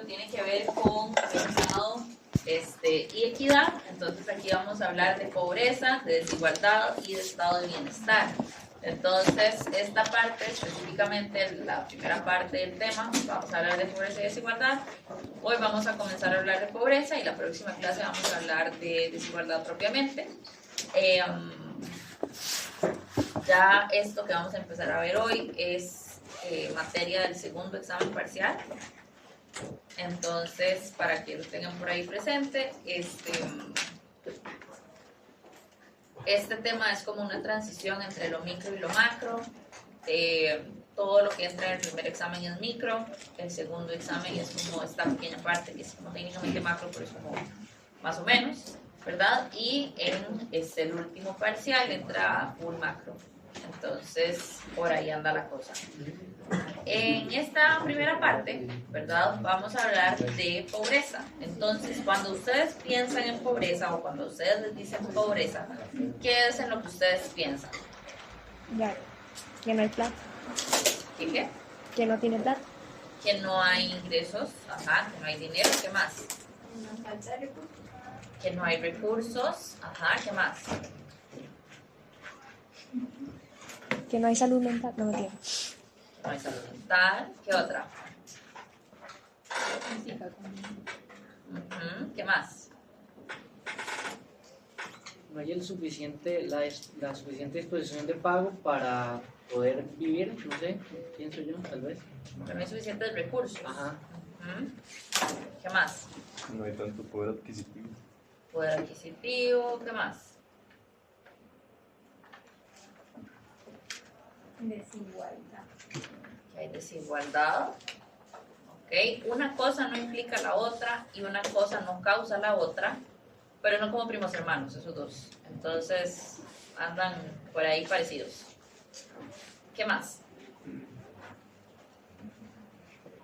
que tiene que ver con Estado y equidad. Entonces aquí vamos a hablar de pobreza, de desigualdad y de estado de bienestar. Entonces esta parte, específicamente la primera parte del tema, vamos a hablar de pobreza y desigualdad. Hoy vamos a comenzar a hablar de pobreza y la próxima clase vamos a hablar de desigualdad propiamente. Ya esto que vamos a empezar a ver hoy es materia del segundo examen parcial. Entonces, para que lo tengan por ahí presente, este tema es como una transición entre lo micro y lo macro. Todo lo que entra en el primer examen es micro, el segundo examen es como esta pequeña parte que es como técnicamente macro, pero es como más o menos, ¿verdad? Y en el último parcial entra full macro. Entonces, por ahí anda la cosa. En esta primera parte, ¿verdad? Vamos a hablar de pobreza. Entonces, cuando ustedes piensan en pobreza o cuando ustedes les dicen pobreza, ¿qué es en lo que ustedes piensan? Ya, que no hay plata. ¿Qué? Que no tiene plata. Que no hay ingresos, ajá, que no hay dinero, ¿qué más? Una falta de recursos. Que no hay recursos, ajá, ¿qué más? Que no hay salud mental. No me entiendo. No hay salud mental, ¿qué otra? ¿Qué más? No hay la suficiente disposición de pago para poder vivir, no sé, pienso yo, tal vez. Que no hay suficientes recursos. Ajá. ¿Qué más? No hay tanto poder adquisitivo. Poder adquisitivo, ¿qué más? Desigualdad. Que hay desigualdad. ¿Ok? Una cosa no implica la otra y una cosa no causa la otra, pero no como primos hermanos, esos dos. Entonces andan por ahí parecidos. ¿Qué más?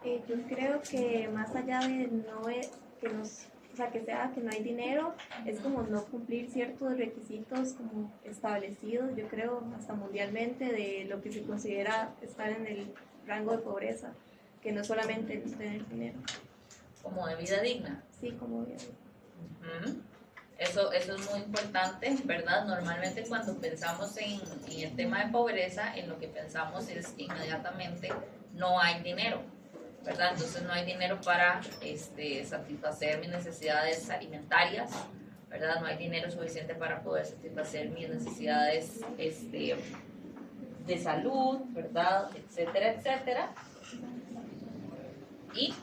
Yo creo que más allá de no es, que sea que no hay dinero, es como no cumplir ciertos requisitos como establecidos, yo creo, hasta mundialmente, de lo que se considera estar en el rango de pobreza, que no solamente es tener dinero. Como de vida digna. Sí, como bien. Eso es muy importante, ¿verdad? Normalmente cuando pensamos en el tema de pobreza, en lo que pensamos es que inmediatamente no hay dinero, ¿verdad? Entonces no hay dinero para satisfacer mis necesidades alimentarias, ¿verdad? No hay dinero suficiente para poder satisfacer mis necesidades de salud, ¿verdad? Etcétera, etcétera. Y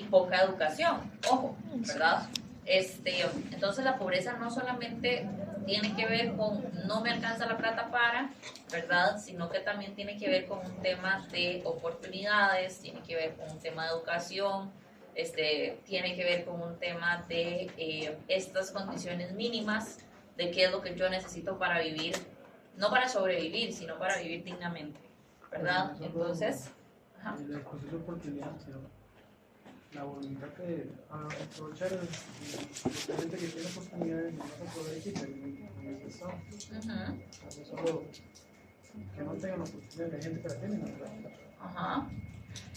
poca educación, ojo, ¿verdad? Entonces la pobreza no solamente tiene que ver con no me alcanza la plata para, ¿verdad? Sino que también tiene que ver con un tema de oportunidades, tiene que ver con un tema de educación, tiene que ver con un tema de estas condiciones mínimas, de qué es lo que yo necesito para vivir, no para sobrevivir, sino para vivir dignamente, ¿verdad? Entonces, ajá. El proceso de oportunidad, la voluntad de aprovechar la gente que tiene oportunidades no se aprovecha y termina en ese estado. Solo que no tengan oportunidades de gente que la tiene, no. Ajá.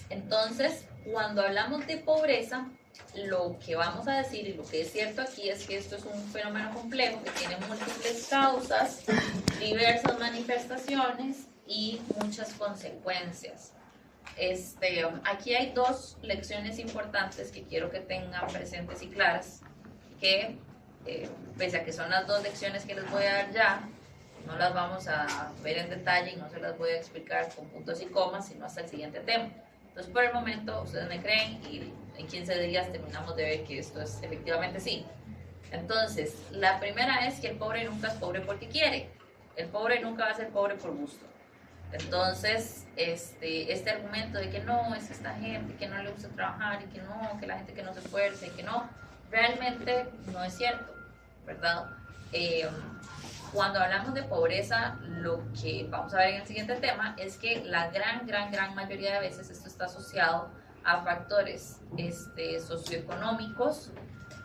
Entonces, cuando hablamos de pobreza, lo que vamos a decir y lo que es cierto aquí es que esto es un fenómeno complejo que tiene múltiples causas, diversas manifestaciones y muchas consecuencias. Aquí hay dos lecciones importantes que quiero que tengan presentes y claras, que pese a que son las dos lecciones que les voy a dar ya, no las vamos a ver en detalle y no se las voy a explicar con puntos y comas, sino hasta el siguiente tema. Entonces, por el momento, ustedes me creen y en 15 días terminamos de ver que esto es efectivamente sí. Entonces, la primera es que el pobre nunca es pobre porque quiere. El pobre nunca va a ser pobre por gusto. Entonces, este argumento de que no, es esta gente que no le gusta trabajar y que no, que la gente que no se esfuerza y que no, realmente no es cierto, ¿verdad? Cuando hablamos de pobreza, lo que vamos a ver en el siguiente tema es que la gran mayoría de veces esto está asociado a factores socioeconómicos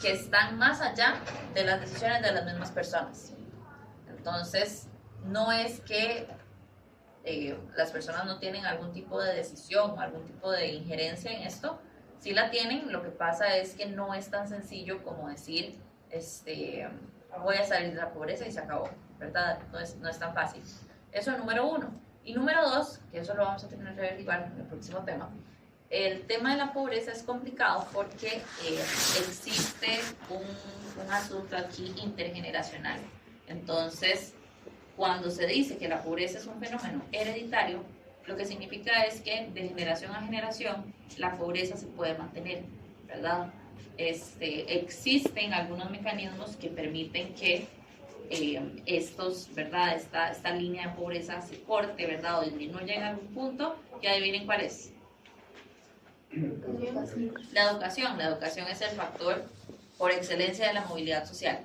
que están más allá de las decisiones de las mismas personas. Entonces, no es que las personas no tienen algún tipo de decisión o algún tipo de injerencia en esto. Si la tienen, lo que pasa es que no es tan sencillo como decir, voy a salir de la pobreza y se acabó, ¿verdad? No es tan fácil. Eso es número uno. Y número dos, que eso lo vamos a tener que averiguar en el próximo tema, el tema de la pobreza es complicado porque existe un asunto aquí intergeneracional. Entonces, cuando se dice que la pobreza es un fenómeno hereditario, lo que significa es que de generación a generación la pobreza se puede mantener, ¿verdad? Existen algunos mecanismos que permiten que ¿verdad? Esta línea de pobreza se corte, ¿verdad? O disminuya en algún punto, y adivinen cuál es. La educación. La educación es el factor por excelencia de la movilidad social,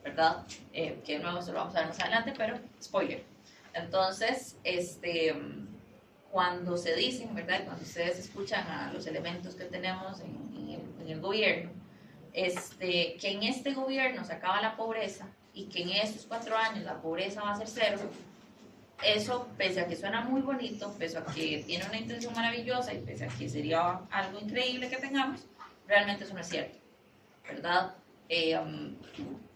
¿verdad? Que de nuevo eso lo vamos a ver más adelante, pero spoiler. Entonces, cuando se dicen, ¿verdad? Cuando ustedes escuchan a los elementos que tenemos en el gobierno, que en este gobierno se acaba la pobreza y que en estos 4 años la pobreza va a ser 0, eso, pese a que suena muy bonito, pese a que tiene una intención maravillosa y pese a que sería algo increíble que tengamos, realmente eso no es cierto, ¿verdad?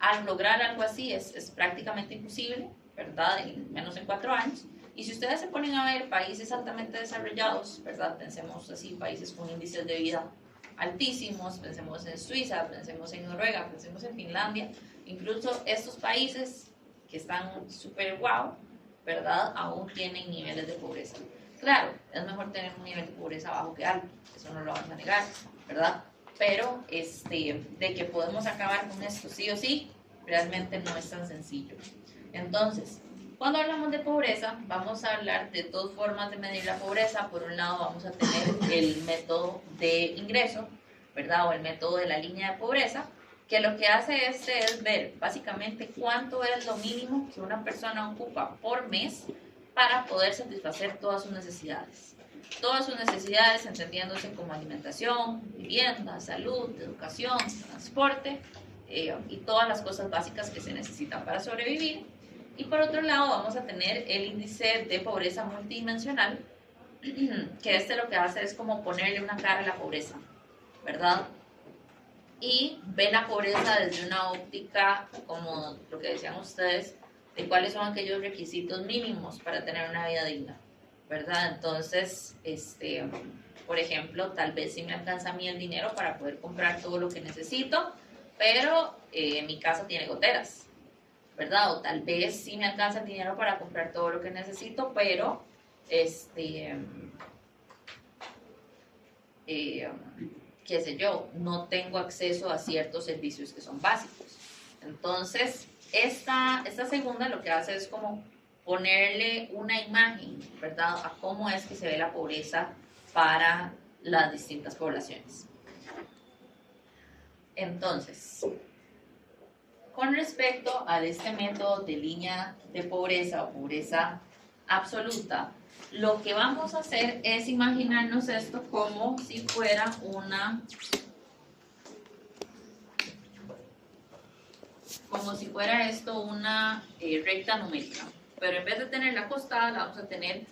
Al lograr algo así es prácticamente imposible, ¿verdad? Menos en 4 años. Y si ustedes se ponen a ver países altamente desarrollados, ¿verdad? Pensemos así, países con índices de vida altísimos, pensemos en Suiza, pensemos en Noruega, pensemos en Finlandia, incluso estos países que están súper guau, ¿verdad? Aún tienen niveles de pobreza. Claro, es mejor tener un nivel de pobreza bajo que alto, eso no lo vamos a negar, ¿verdad? Pero de que podemos acabar con esto sí o sí, realmente no es tan sencillo. Entonces, cuando hablamos de pobreza, vamos a hablar de 2 formas de medir la pobreza. Por un lado, vamos a tener el método de ingreso, ¿verdad? O el método de la línea de pobreza, que lo que hace es ver básicamente cuánto es lo mínimo que una persona ocupa por mes para poder satisfacer todas sus necesidades. Todas sus necesidades entendiéndose como alimentación, vivienda, salud, educación, transporte y todas las cosas básicas que se necesitan para sobrevivir. Y por otro lado vamos a tener el índice de pobreza multidimensional, que lo que hace es como ponerle una cara a la pobreza, ¿verdad? Y ve la pobreza desde una óptica, como lo que decían ustedes, de cuáles son aquellos requisitos mínimos para tener una vida digna, ¿verdad? Entonces, por ejemplo, tal vez sí me alcanza a mí el dinero para poder comprar todo lo que necesito, pero mi casa tiene goteras, ¿verdad? O tal vez sí me alcanza el dinero para comprar todo lo que necesito, pero qué sé yo, no tengo acceso a ciertos servicios que son básicos. Entonces, esta segunda lo que hace es como ponerle una imagen, ¿verdad?, a cómo es que se ve la pobreza para las distintas poblaciones. Entonces, con respecto a este método de línea de pobreza o pobreza absoluta, lo que vamos a hacer es imaginarnos esto como si fuera una recta numérica, pero en vez de tenerla acostada la vamos a tener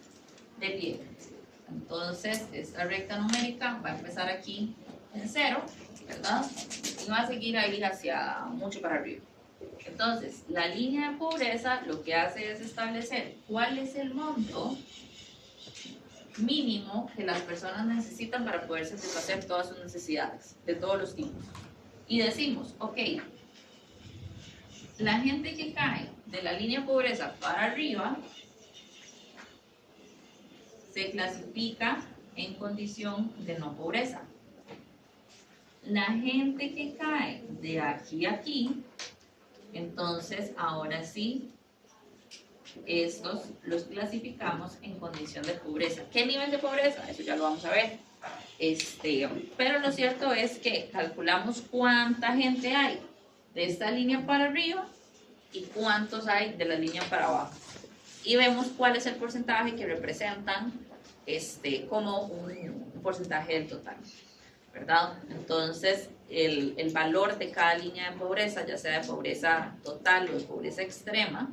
de pie. Entonces esta recta numérica va a empezar aquí en 0, ¿verdad? Y va a seguir ahí hacia mucho para arriba. Entonces, la línea de pobreza lo que hace es establecer cuál es el monto mínimo que las personas necesitan para poder satisfacer todas sus necesidades, de todos los tipos. Y decimos, ok, la gente que cae de la línea de pobreza para arriba se clasifica en condición de no pobreza. La gente que cae de aquí a aquí, entonces ahora sí, estos los clasificamos en condición de pobreza. ¿Qué nivel de pobreza? Eso ya lo vamos a ver. Pero lo cierto es que calculamos cuánta gente hay de esta línea para arriba y cuántos hay de la línea para abajo. Y vemos cuál es el porcentaje que representan como un porcentaje del total, ¿verdad? Entonces, el valor de cada línea de pobreza, ya sea de pobreza total o de pobreza extrema,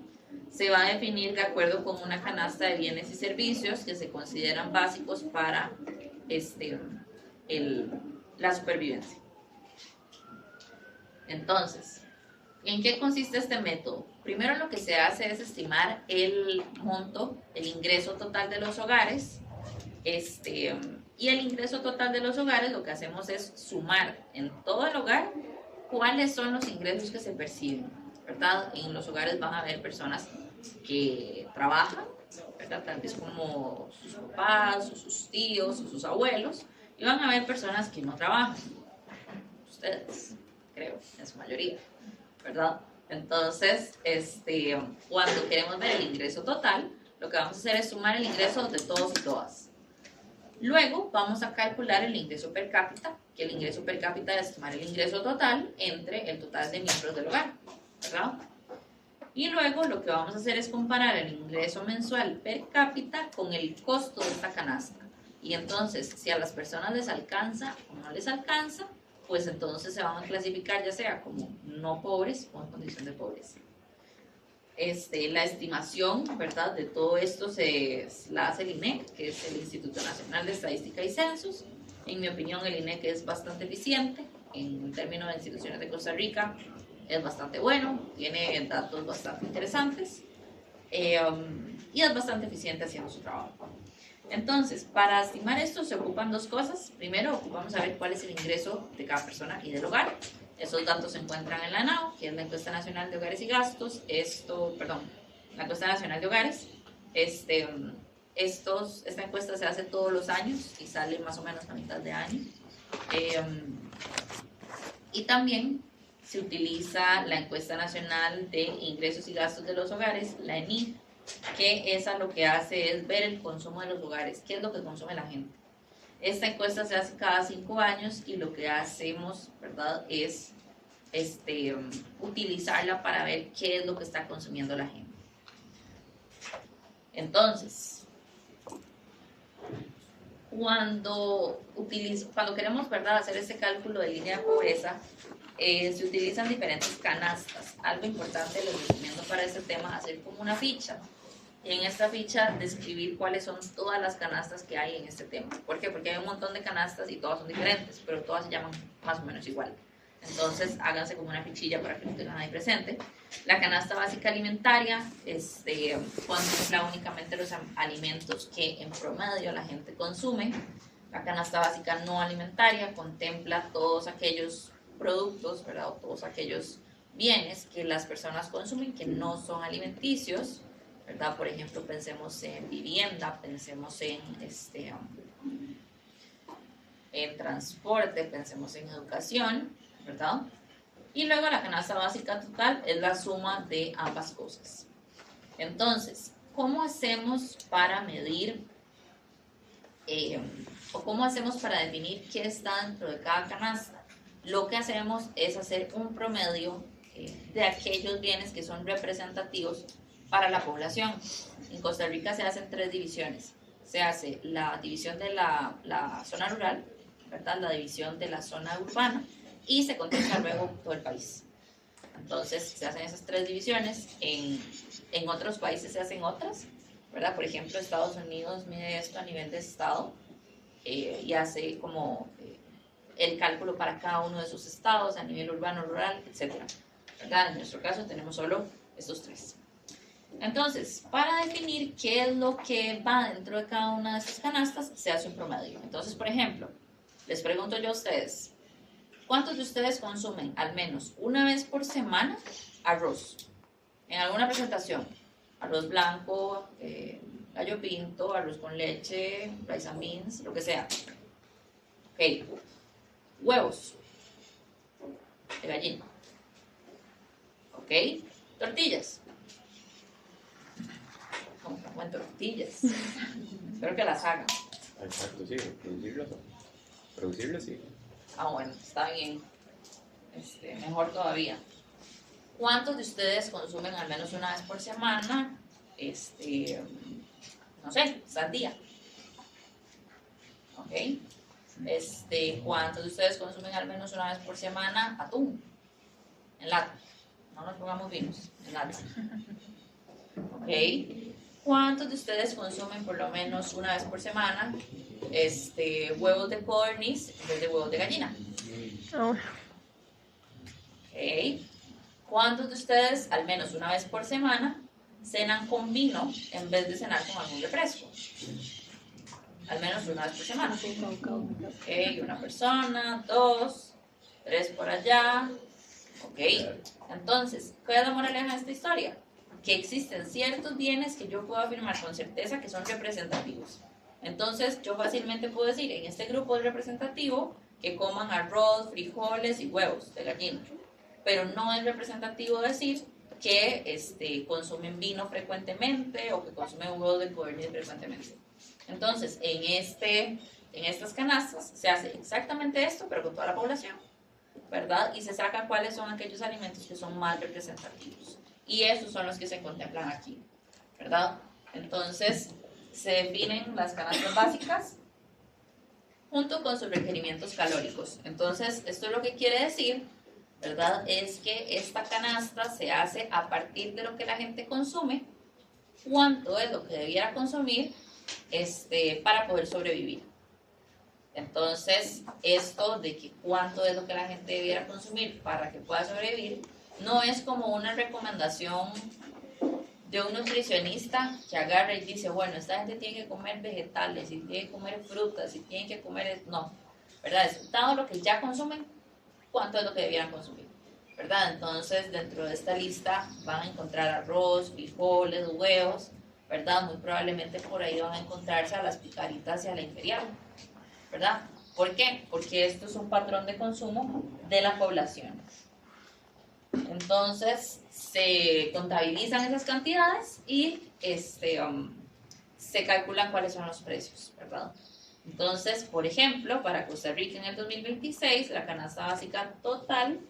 se va a definir de acuerdo con una canasta de bienes y servicios que se consideran básicos para la supervivencia. Entonces, ¿en qué consiste este método? Primero lo que se hace es estimar el monto, el ingreso total de los hogares, y el ingreso total de los hogares lo que hacemos es sumar en todo el hogar cuáles son los ingresos que se perciben, ¿verdad? En los hogares van a haber personas que trabajan, ¿verdad? Tal vez como sus papás, o sus tíos, o sus abuelos, y van a haber personas que no trabajan, ustedes, creo, en su mayoría, ¿verdad? Entonces, cuando queremos ver el ingreso total, lo que vamos a hacer es sumar el ingreso de todos y todas. Luego vamos a calcular el ingreso per cápita, que el ingreso per cápita es sumar el ingreso total entre el total de miembros del hogar, ¿verdad? Y luego lo que vamos a hacer es comparar el ingreso mensual per cápita con el costo de esta canasta. Y entonces, si a las personas les alcanza o no les alcanza, pues entonces se van a clasificar ya sea como no pobres o en condición de pobreza. La estimación, ¿verdad?, de todo esto la hace el INEC, que es el Instituto Nacional de Estadística y Censos. En mi opinión, el INEC es bastante eficiente en términos de instituciones de Costa Rica, es bastante bueno, tiene datos bastante interesantes y es bastante eficiente haciendo su trabajo. Entonces, para estimar esto se ocupan dos cosas. Primero, ocupamos saber cuál es el ingreso de cada persona y del hogar. Esos datos se encuentran en la NAO, que es la Encuesta Nacional de Hogares y Gastos. La Encuesta Nacional de Hogares. Esta encuesta se hace todos los años y sale más o menos a mitad de año. Y también se utiliza la Encuesta Nacional de Ingresos y Gastos de los Hogares, la ENIG, que esa lo que hace es ver el consumo de los hogares, qué es lo que consume la gente. Esta encuesta se hace cada 5 años y lo que hacemos, ¿verdad?, es utilizarla para ver qué es lo que está consumiendo la gente. Entonces, cuando queremos, ¿verdad?, hacer este cálculo de línea de pobreza, se utilizan diferentes canastas. Algo importante les recomiendo para este tema, hacer como una ficha. Y en esta ficha describir cuáles son todas las canastas que hay en este tema. ¿Por qué? Porque hay un montón de canastas y todas son diferentes, pero todas se llaman más o menos igual. Entonces háganse como una fichilla para que lo tengan ahí presente. La canasta básica alimentaria contempla únicamente los alimentos que en promedio la gente consume. La canasta básica no alimentaria contempla todos aquellos productos, ¿verdad?, o todos aquellos bienes que las personas consumen que no son alimenticios, ¿verdad? Por ejemplo, pensemos en vivienda, pensemos en transporte, pensemos en educación, ¿verdad? Y luego la canasta básica total es la suma de ambas cosas. Entonces, ¿cómo hacemos para medir o cómo hacemos para definir qué está dentro de cada canasta? Lo que hacemos es hacer un promedio de aquellos bienes que son representativos para la población. En Costa Rica se hacen 3 divisiones. Se hace la división de la zona rural, ¿verdad?, la división de la zona urbana, y se contempla luego todo el país. Entonces se hacen esas 3 divisiones. En otros países se hacen otras, ¿verdad? Por ejemplo, Estados Unidos mide esto a nivel de estado y hace como el cálculo para cada uno de sus estados a nivel urbano, rural, etc. ¿Verdad? En nuestro caso tenemos solo estos 3. Entonces, para definir qué es lo que va dentro de cada una de estas canastas, se hace un promedio. Entonces, por ejemplo, les pregunto yo a ustedes, ¿cuántos de ustedes consumen al menos una vez por semana arroz? En alguna presentación, arroz blanco, gallo pinto, arroz con leche, rice and beans, lo que sea. Ok. Huevos de gallina. Ok. Tortillas. Como en tortillas. Espero que las hagan. Exacto, sí, producirlas sí. Ah, bueno, está bien. Mejor todavía. ¿Cuántos de ustedes consumen al menos una vez por semana? No sé, sandía. ¿Ok? ¿Cuántos de ustedes consumen al menos una vez por semana atún? En lata. No nos pongamos vinos, en lata. ¿Ok? ¿Cuántos de ustedes consumen por lo menos una vez por semana huevos de codorniz en vez de huevos de gallina? Oh, ¿Ok? ¿Cuántos de ustedes, al menos una vez por semana, cenan con vino en vez de cenar con algún refresco? Al menos una vez por semana. Ok, una persona, 2, 3 por allá. Ok, entonces, ¿cuál es la moraleja de esta historia? Que existen ciertos bienes que yo puedo afirmar con certeza que son representativos. Entonces, yo fácilmente puedo decir, en este grupo es representativo que coman arroz, frijoles y huevos de gallina. Pero no es representativo decir que consumen vino frecuentemente o que consumen huevos de codorniz frecuentemente. Entonces, en estas canastas se hace exactamente esto, pero con toda la población, ¿verdad? Y se saca cuáles son aquellos alimentos que son más representativos. Y esos son los que se contemplan aquí, ¿verdad? Entonces, se definen las canastas básicas junto con sus requerimientos calóricos. Entonces, esto lo que quiere decir, ¿verdad? Es que esta canasta se hace a partir de lo que la gente consume, cuánto es lo que debiera consumir para poder sobrevivir. Entonces, esto de que cuánto es lo que la gente debiera consumir para que pueda sobrevivir, no es como una recomendación de un nutricionista que agarra y dice, bueno, esta gente tiene que comer vegetales, y tiene que comer frutas, y tiene que comer... No, ¿verdad? Es dado lo que ya consumen, cuánto es lo que debieran consumir, ¿verdad? Entonces, dentro de esta lista van a encontrar arroz, frijoles, huevos, ¿verdad? Muy probablemente por ahí van a encontrarse a las picaritas y a la imperial, ¿verdad? ¿Por qué? Porque esto es un patrón de consumo de la población. Entonces, se contabilizan esas cantidades y se calculan cuáles son los precios, ¿verdad? Entonces, por ejemplo, para Costa Rica en el 2026, la canasta básica total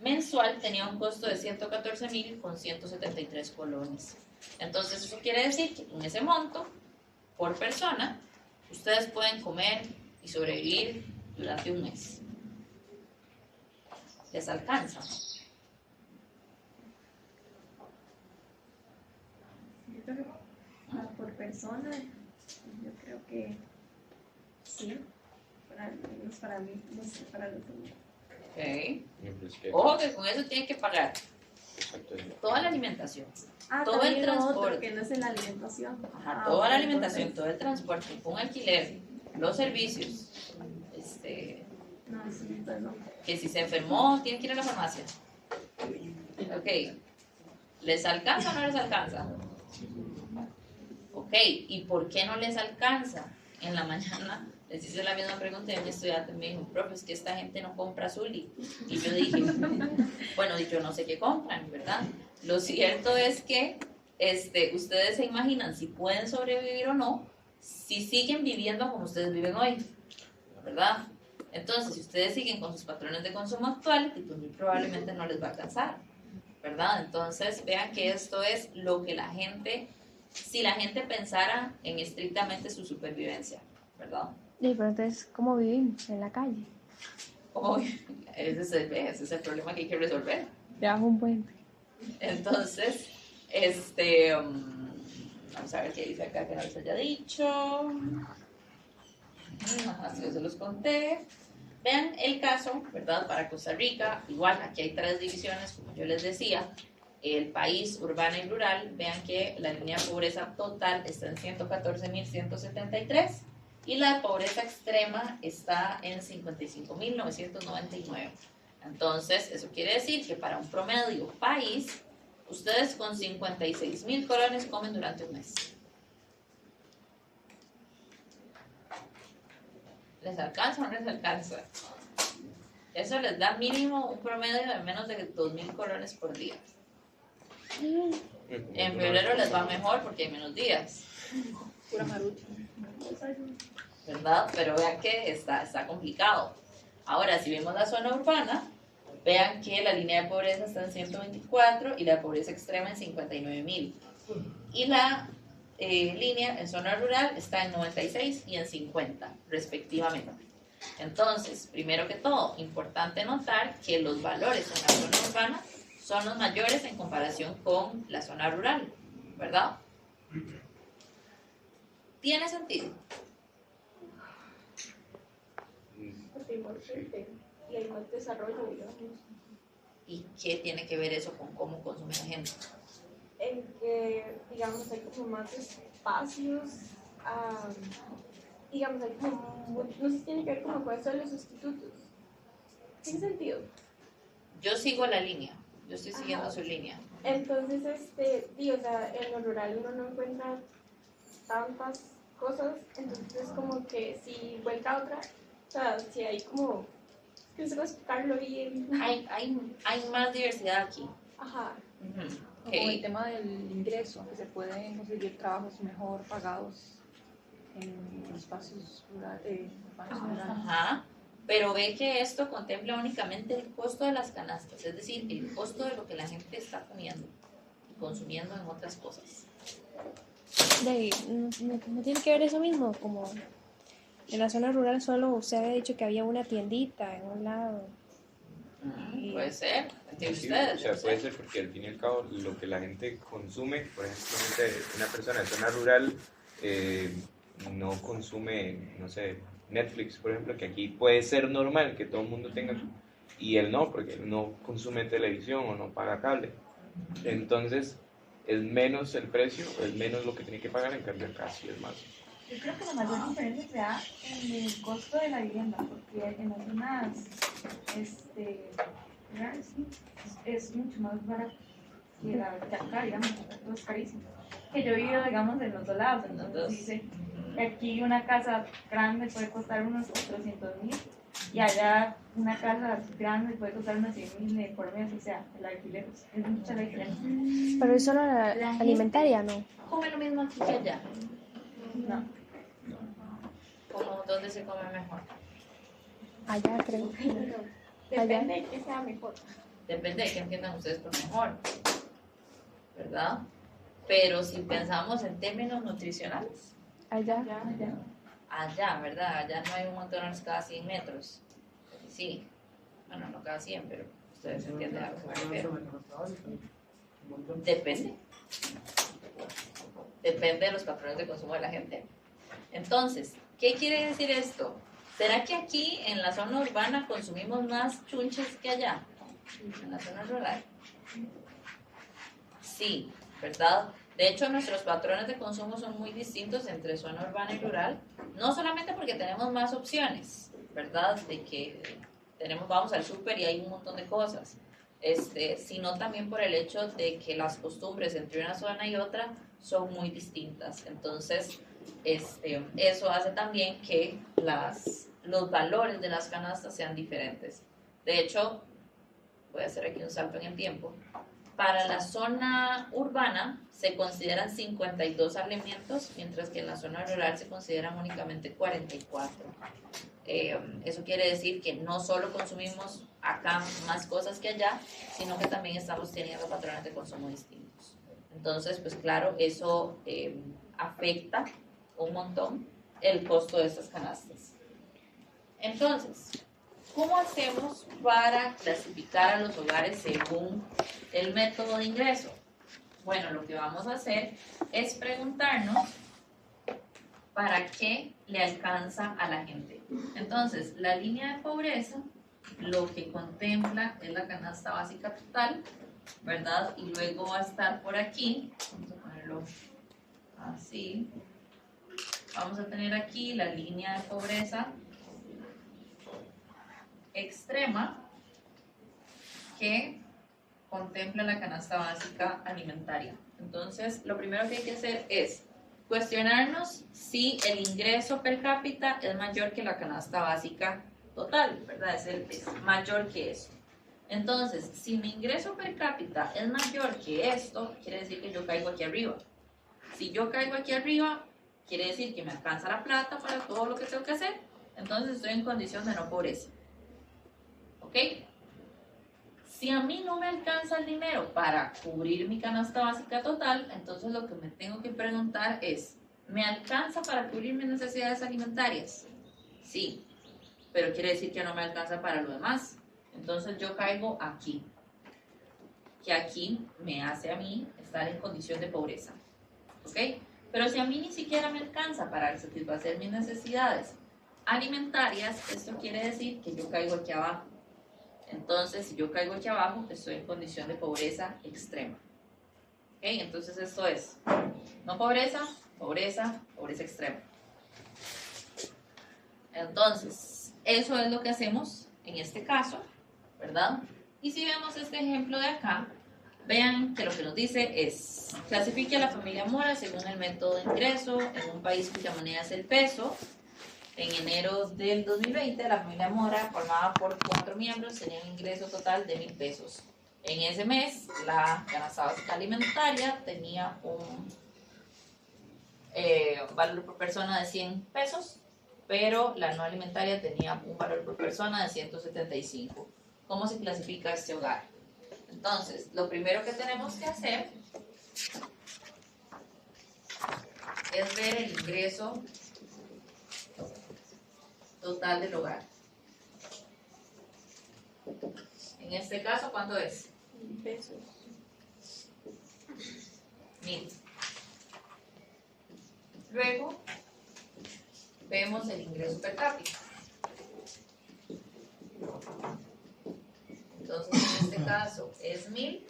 mensual tenía un costo de 114.000 con 173 colones. Entonces, eso quiere decir que con ese monto, por persona, ustedes pueden comer y sobrevivir durante un mes. ¿Les alcanza? Yo creo que por persona, yo creo que sí, para mí, no sé, para los demás. Ok. Ojo que con eso tienen que pagar toda la alimentación, todo el también lo transporte. otro, que no es en la alimentación. Ajá, toda la alimentación, todo el transporte, un alquiler, los servicios, No, sí, entonces no. que si se enfermó, tiene que ir a la farmacia. Ok. ¿Les alcanza o no les alcanza? Ok, ¿y por qué no les alcanza? En la mañana les hice la misma pregunta y a mi estudiante me dijo, profe, es que esta gente no compra Zuli. Y yo dije, bueno, yo no sé qué compran, ¿verdad? Lo cierto es que ustedes se imaginan si pueden sobrevivir o no, si siguen viviendo como ustedes viven hoy, ¿verdad? Entonces, si ustedes siguen con sus patrones de consumo actuales, pues muy probablemente no les va a alcanzar, ¿verdad? Entonces, vean que esto es lo que la gente, si la gente pensara en estrictamente su supervivencia, ¿verdad? Sí, pero entonces, ¿cómo vivimos? En la calle. Como, ese es el problema que hay que resolver. Debajo un puente. Entonces, vamos a ver qué dice acá que no les haya dicho. Ajá, sí, yo se los conté. Vean el caso, ¿verdad? Para Costa Rica, igual aquí hay 3 divisiones, como yo les decía. El país urbano y rural, vean que la línea de pobreza total está en 114.173 y la pobreza extrema está en 55.999. Entonces, eso quiere decir que para un promedio país, ustedes con 56.000 colones comen durante un mes. ¿Les alcanza o no les alcanza? Eso les da mínimo un promedio de menos de 2.000 colones por día. En febrero les va mejor porque hay menos días. Pura marucha. ¿Verdad? Pero vean que está complicado. Ahora, si vemos la zona urbana, vean que la línea de pobreza está en 124 y la pobreza extrema en 59.000. Y la línea en zona rural está en 96 y en 50, respectivamente. Entonces, primero que todo, importante notar que los valores en la zona urbana son los mayores en comparación con la zona rural, ¿verdad? ¿Tiene sentido? Porque igual y hay más desarrollo, digamos, ¿Y qué tiene que ver eso con cómo consume la gente? en que, digamos, hay como más espacios, digamos, hay como, no sé si tiene que ver como con eso de los sustitutos. ¿Tiene sentido? Yo sigo la línea, yo estoy siguiendo Ajá. su línea. Entonces, sí, o sea, en lo rural uno no encuentra tantas cosas, entonces como que si vuelca otra, o sea, si hay como, no sé cómo explicarlo bien. Hay más diversidad aquí. Ajá, Ujú, O con el ok. tema del ingreso, que se pueden conseguir trabajos mejor pagados en espacios urbanos rurales. Ajá. Pero ve que esto contempla únicamente el costo de las canastas, es decir, el costo de lo que la gente está comiendo y consumiendo en otras cosas. No tiene que ver eso mismo, como en la zona rural solo usted había dicho que había una tiendita en un lado. Puede ser, entre Sí, ustedes. o sea, no sé. puede ser porque al fin y al cabo lo que la gente consume, por ejemplo, no sé, una persona de zona rural no consume, no sé, Netflix, por ejemplo, que aquí puede ser normal que todo el mundo tenga, y él no, porque él no consume televisión o no paga cable. Entonces, es menos el precio, es menos lo que tiene que pagar, en cambio acá sí es más. Yo creo que la mayor diferencia se da en el costo de la vivienda, porque en las zonas rurales sí, es mucho más barato que que acá, digamos, todo es carísimo. Que yo he vivido, digamos, en los dos lados, entonces dice que aquí una casa grande puede costar unos 400,000 y allá una casa grande puede costar unos 100,000 por mes, o sea, el alquiler es mucha la diferencia. Pero es solo la La gente- alimentaria, ¿no? Come lo mismo aquí que allá. No. Como dónde se come mejor. Allá creo. depende de qué sea mejor. Depende de qué entiendan ustedes por mejor, ¿verdad? Pero si pensamos en términos nutricionales, Allá. allá, ¿verdad? Allá no hay un McDonald's cada 100 metros. Sí, bueno, no cada 100, pero ustedes entienden a lo que me refiero. Depende. Depende de los patrones de consumo de la gente. Entonces, ¿qué quiere decir esto? ¿Será que aquí en la zona urbana consumimos más chunches que allá? En la zona rural. Sí, ¿verdad? De hecho, nuestros patrones de consumo son muy distintos entre zona urbana y rural, no solamente porque tenemos más opciones, ¿verdad? De que vamos al súper y hay un montón de cosas, sino también por el hecho de que las costumbres entre una zona y otra son muy distintas. Entonces, eso hace también que los valores de las canastas sean diferentes. De hecho, voy a hacer aquí un salto en el tiempo. Para la zona urbana se consideran 52 alimentos, mientras que en la zona rural se consideran únicamente 44. Eso quiere decir que no solo consumimos acá más cosas que allá, sino que también estamos teniendo patrones de consumo distintos. Entonces, pues claro, eso afecta un montón el costo de estas canastas. Entonces, ¿cómo hacemos para clasificar a los hogares según el método de ingreso? Bueno, lo que vamos a hacer es preguntarnos para qué le alcanza a la gente. Entonces, la línea de pobreza lo que contempla es la canasta básica total, ¿verdad? Y luego va a estar por aquí, vamos a ponerlo así, vamos a tener aquí la línea de pobreza extrema que contempla la canasta básica alimentaria. Entonces, lo primero que hay que hacer es cuestionarnos si el ingreso per cápita es mayor que la canasta básica total, ¿verdad? Es mayor que eso. Entonces, si mi ingreso per cápita es mayor que esto, quiere decir que yo caigo aquí arriba. Si yo caigo aquí arriba, quiere decir que me alcanza la plata para todo lo que tengo que hacer, entonces estoy en condición de no pobreza. ¿Ok? Si a mí no me alcanza el dinero para cubrir mi canasta básica total, entonces lo que me tengo que preguntar es, ¿me alcanza para cubrir mis necesidades alimentarias? Sí, pero quiere decir que no me alcanza para lo demás. Entonces yo caigo aquí, que aquí me hace a mí estar en condición de pobreza. ¿ok? Pero si a mí ni siquiera me alcanza para satisfacer mis necesidades alimentarias, esto quiere decir que yo caigo aquí abajo. Entonces, si yo caigo aquí abajo, estoy en condición de pobreza extrema. ¿Ok? Entonces, esto es no pobreza, pobreza, pobreza extrema. Entonces, eso es lo que hacemos en este caso, ¿verdad? Y si vemos este ejemplo de acá, vean que lo que nos dice es: clasifique a la familia Mora según el método de ingreso en un país cuya moneda es el peso. En enero del 2020, la familia Mora, formada por 4 miembros, tenía un ingreso total de 1,000 pesos. En ese mes, la canasta básica alimentaria tenía un valor por persona de 100 pesos, pero la no alimentaria tenía un valor por persona de 175. ¿Cómo se clasifica este hogar? Entonces, lo primero que tenemos que hacer es ver el ingreso total del hogar. En este caso, ¿cuánto es? 1,000 pesos. 1,000. Luego, vemos el ingreso per cápita. Entonces, en este caso, es 1,000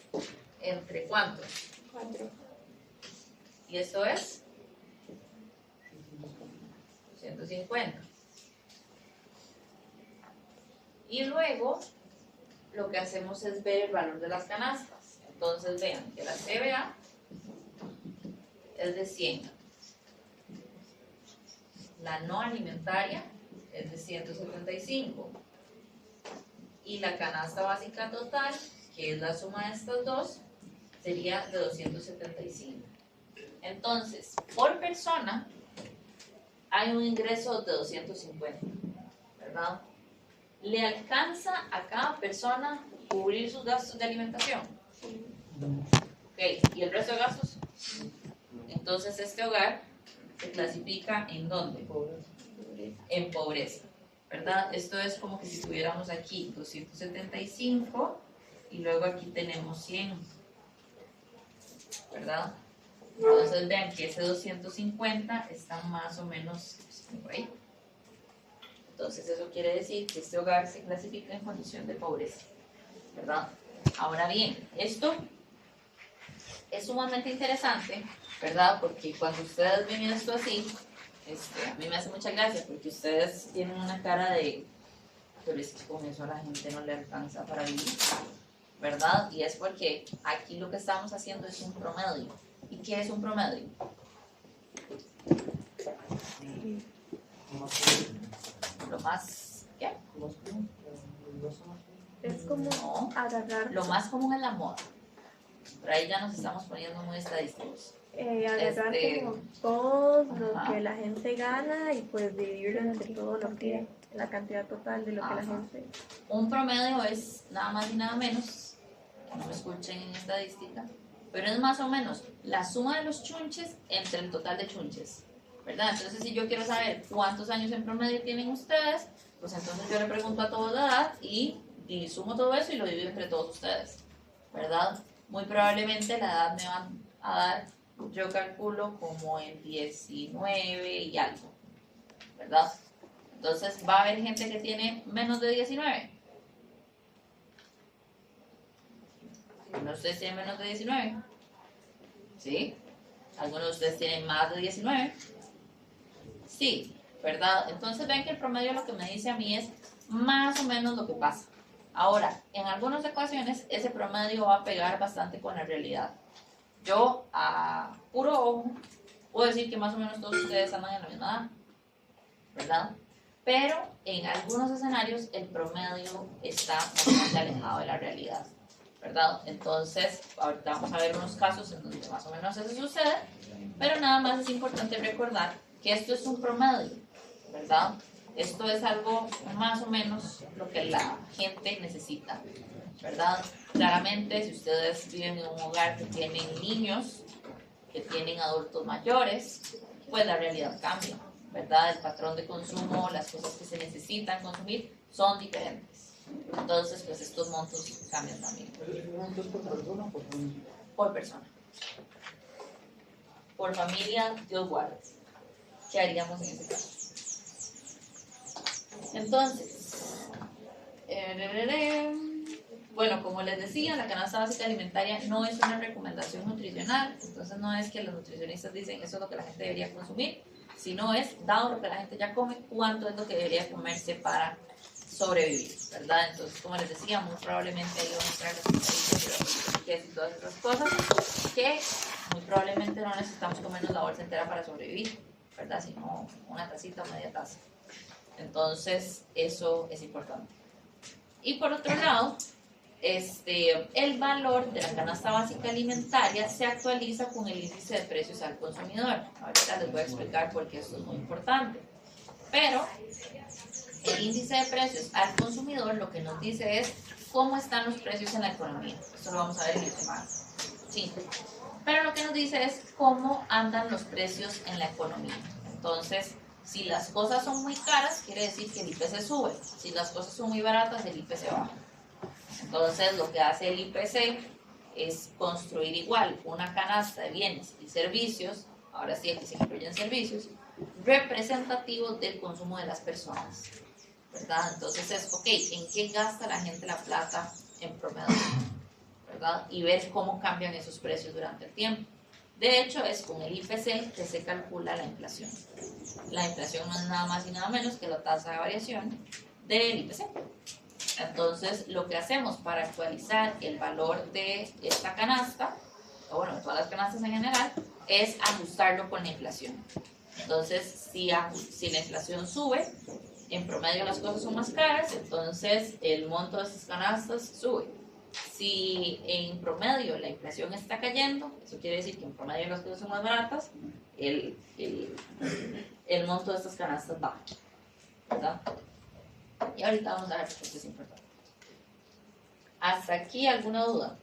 entre ¿cuántos? 4. Y esto es 150. Y luego lo que hacemos es ver el valor de las canastas. Entonces vean que la CBA es de 100. La no alimentaria es de 175. Y la canasta básica total, que es la suma de estas dos, sería de 275. Entonces, por persona hay un ingreso de 250, ¿verdad? ¿Le alcanza a cada persona cubrir sus gastos de alimentación? Ok, ¿y el resto de gastos? Entonces este hogar se clasifica ¿en dónde? En pobreza, ¿verdad? Esto es como que si tuviéramos aquí 275 y luego aquí tenemos 100, ¿verdad? Entonces vean que ese 250 está más o menos por ahí. Entonces eso quiere decir que este hogar se clasifica en condición de pobreza, ¿verdad? Ahora bien, esto es sumamente interesante, ¿verdad? Porque cuando ustedes ven esto así, a mí me hace mucha gracia porque ustedes tienen una cara de, pero es que con eso a la gente no le alcanza para vivir, ¿verdad? Y es porque aquí lo que estamos haciendo es un promedio. ¿Y qué es un promedio? Lo más, ¿qué? Es como No, agarrar, lo más común es la moda. Por ahí ya nos estamos poniendo muy estadísticos. agarrar Este, como todo lo ajá. que la gente gana y pues dividirlo entre todo lo que, la cantidad total de lo que la Ajá. gente... Un promedio es nada más y nada menos, que no me escuchen en estadística, pero es más o menos la suma de los chunches entre el total de chunches, ¿verdad? Entonces, si yo quiero saber cuántos años en promedio tienen ustedes, pues entonces yo le pregunto a todos la edad y sumo todo eso y lo divido entre todos ustedes, ¿verdad? Muy probablemente la edad me van a dar, yo calculo como en 19 y algo, ¿verdad? Entonces, ¿va a haber gente que tiene menos de 19? ¿Algunos de ustedes tienen menos de 19? ¿Sí? ¿Algunos de ustedes tienen más de 19? Sí, ¿verdad? Entonces ven que el promedio lo que me dice a mí es más o menos lo que pasa. Ahora, en algunas ocasiones ese promedio va a pegar bastante con la realidad. Yo, a puro ojo, puedo decir que más o menos todos ustedes andan en la misma edad, ¿verdad? Pero en algunos escenarios el promedio está bastante alejado de la realidad, ¿verdad? Entonces, ahorita vamos a ver unos casos en donde más o menos eso sucede, pero nada más es importante recordar que esto es un promedio, ¿verdad? Esto es algo más o menos lo que la gente necesita, ¿verdad? Claramente, si ustedes viven en un hogar que tienen niños, que tienen adultos mayores, pues la realidad cambia, ¿verdad? El patrón de consumo, las cosas que se necesitan consumir son diferentes. Entonces, pues estos montos cambian también. ¿Montos por persona o por familia? Por persona. por familia, Dios guarde. ¿Qué haríamos en ese caso? Entonces, bueno, como les decía, la canasta básica alimentaria no es una recomendación nutricional, entonces no es que los nutricionistas dicen eso es lo que la gente debería consumir, sino es, dado lo que la gente ya come, cuánto es lo que debería comerse para sobrevivir, ¿verdad? Entonces, como les decía, muy probablemente ahí vamos a traer los y todas esas cosas que muy probablemente no necesitamos comernos la bolsa entera para sobrevivir, ¿verdad? Sino una tacita o media taza. Entonces, eso es importante. Y por otro lado, el valor de la canasta básica alimentaria se actualiza con el índice de precios al consumidor. Ahorita les voy a explicar por qué esto es muy importante. Pero el índice de precios al consumidor lo que nos dice es cómo están los precios en la economía. Esto lo vamos a ver en el tema 5. Pero lo que nos dice es cómo andan los precios en la economía. Entonces, si las cosas son muy caras, quiere decir que el IPC sube. Si las cosas son muy baratas, el IPC baja. Entonces, lo que hace el IPC es construir igual una canasta de bienes y servicios, ahora sí aquí se incluyen servicios, representativos del consumo de las personas, ¿verdad? Entonces es, ok, ¿en qué gasta la gente la plata en promedio? ¿Verdad? Y ver cómo cambian esos precios durante el tiempo. De hecho, es con el IPC que se calcula la inflación. La inflación no es nada más y nada menos que la tasa de variación del IPC. Entonces, lo que hacemos para actualizar el valor de esta canasta, o bueno, de todas las canastas en general, es ajustarlo con la inflación. Entonces, si la inflación sube, en promedio las cosas son más caras, entonces el monto de esas canastas sube. Si en promedio la inflación está cayendo, eso quiere decir que en promedio las cosas son más baratas, el monto de estas canastas baja, ¿verdad? Y ahorita vamos a ver por qué es importante. ¿Hasta aquí alguna duda?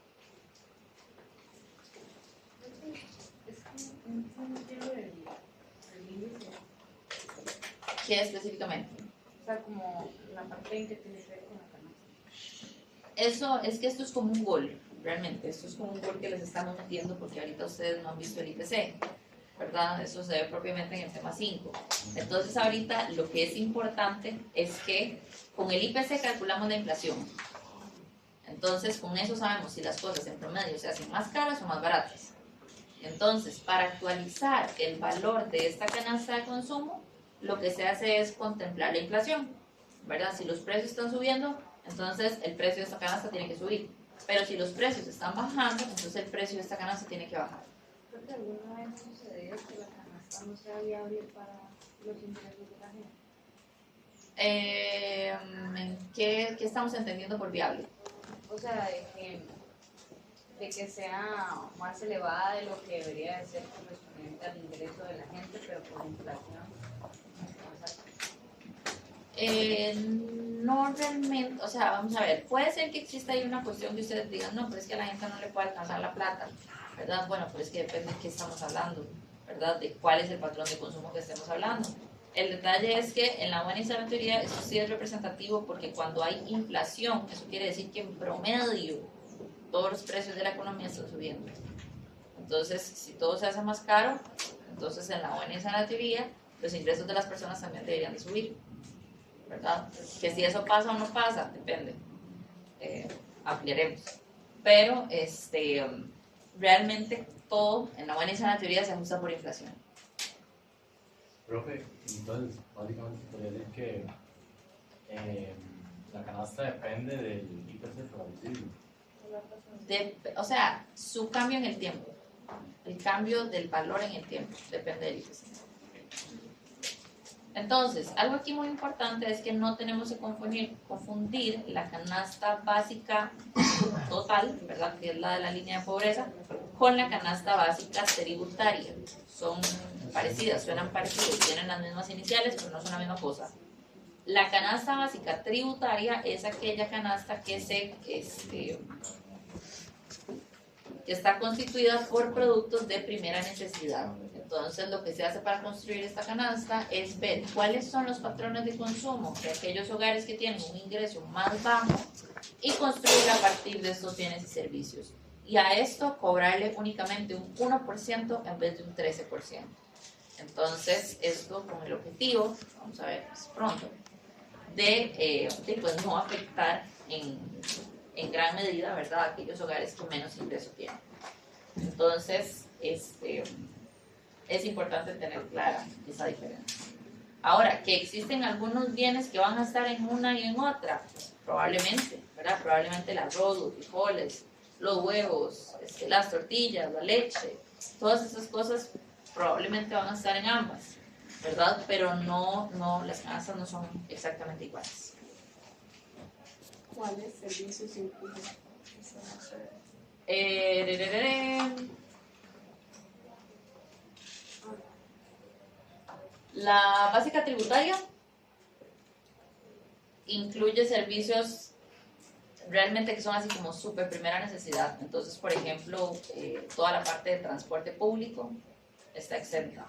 ¿Qué específicamente? O sea, como la parte en que tiene que ver con la canasta. Eso es que esto es como un gol, realmente. Esto es como un gol que les estamos metiendo porque ahorita ustedes no han visto el IPC, ¿verdad? Eso se ve propiamente en el tema 5. Entonces, ahorita lo que es importante es que con el IPC calculamos la inflación. Entonces, con eso sabemos si las cosas en promedio se hacen más caras o más baratas. Entonces, para actualizar el valor de esta canasta de consumo, lo que se hace es contemplar la inflación, ¿verdad? Si los precios están subiendo, entonces el precio de esta canasta tiene que subir. Pero si los precios están bajando, entonces el precio de esta canasta tiene que bajar. Creo que alguna vez ha sucedido que la canasta no sea viable para los ingresos de la gente. ¿Qué estamos entendiendo por viable? O sea, de que sea más elevada de lo que debería de ser correspondiente al ingreso de la gente, pero por inflación. No realmente, o sea, vamos a ver, puede ser que exista ahí una cuestión que ustedes digan, no, pero es que a la gente no le puede alcanzar la plata, ¿verdad? Bueno, pero es que depende de qué estamos hablando, ¿verdad? De cuál es el patrón de consumo que estemos hablando. El detalle es que en la buena y sana teoría eso sí es representativo porque cuando hay inflación, eso quiere decir que en promedio todos los precios de la economía están subiendo. Entonces, si todo se hace más caro, entonces en la buena y sana teoría, los ingresos de las personas también deberían de subir, ¿verdad? Que si eso pasa o no pasa, depende. Ampliaremos. Pero realmente todo en la buena y sana teoría se ajusta por inflación. Profe, entonces básicamente se podría decir que la canasta depende del IPC establecido. O sea, su cambio en el tiempo, el cambio del valor en el tiempo, depende del IPC. Entonces, algo aquí muy importante es que no tenemos que confundir la canasta básica total, ¿verdad? Que es la de la línea de pobreza, con la canasta básica tributaria. Son parecidas, suenan parecidas, tienen las mismas iniciales, pero no son la misma cosa. La canasta básica tributaria es aquella canasta que está constituida por productos de primera necesidad. Entonces, lo que se hace para construir esta canasta es ver cuáles son los patrones de consumo de aquellos hogares que tienen un ingreso más bajo y construir a partir de estos bienes y servicios. y a esto cobrarle únicamente un 1% en vez de un 13%. Entonces, esto con el objetivo, vamos a ver más pronto, de pues, no afectar en gran medida, ¿verdad?, a aquellos hogares que menos ingreso tienen. Entonces, es importante tener clara esa diferencia. Ahora, que existen algunos bienes que van a estar en una y en otra, pues, probablemente, ¿verdad? Probablemente el arroz, los frijoles, los huevos, las tortillas, la leche, todas esas cosas probablemente van a estar en ambas, ¿verdad? Pero no, las canastas no son exactamente iguales. ¿Cuáles servicios incluyen? La básica tributaria incluye servicios realmente que son así como súper primera necesidad. Entonces, por ejemplo, toda la parte de transporte público está exenta,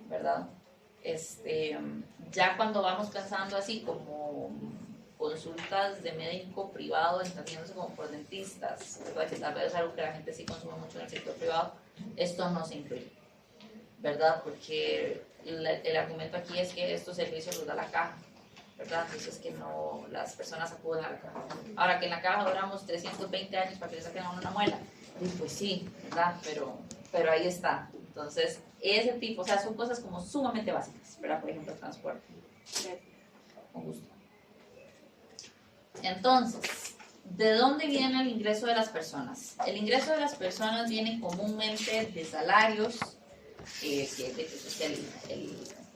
¿verdad? Ya cuando vamos pensando así como consultas de médico privado, entendiéndose como por dentistas, ¿verdad?, que tal vez es algo que la gente sí consume mucho en el sector privado, esto no se incluye, ¿verdad? Porque el argumento aquí es que estos servicios los da la caja, ¿verdad? Entonces que no, las personas acuden a la caja. Ahora, que en la caja duramos 320 años para que le saquen a uno una muela, pues sí, ¿verdad? Pero ahí está. Entonces, ese tipo, o sea, son cosas como sumamente básicas, ¿verdad? Por ejemplo, el transporte. Con gusto. Entonces, ¿de dónde viene el ingreso de las personas? El ingreso de las personas viene comúnmente de salarios, que es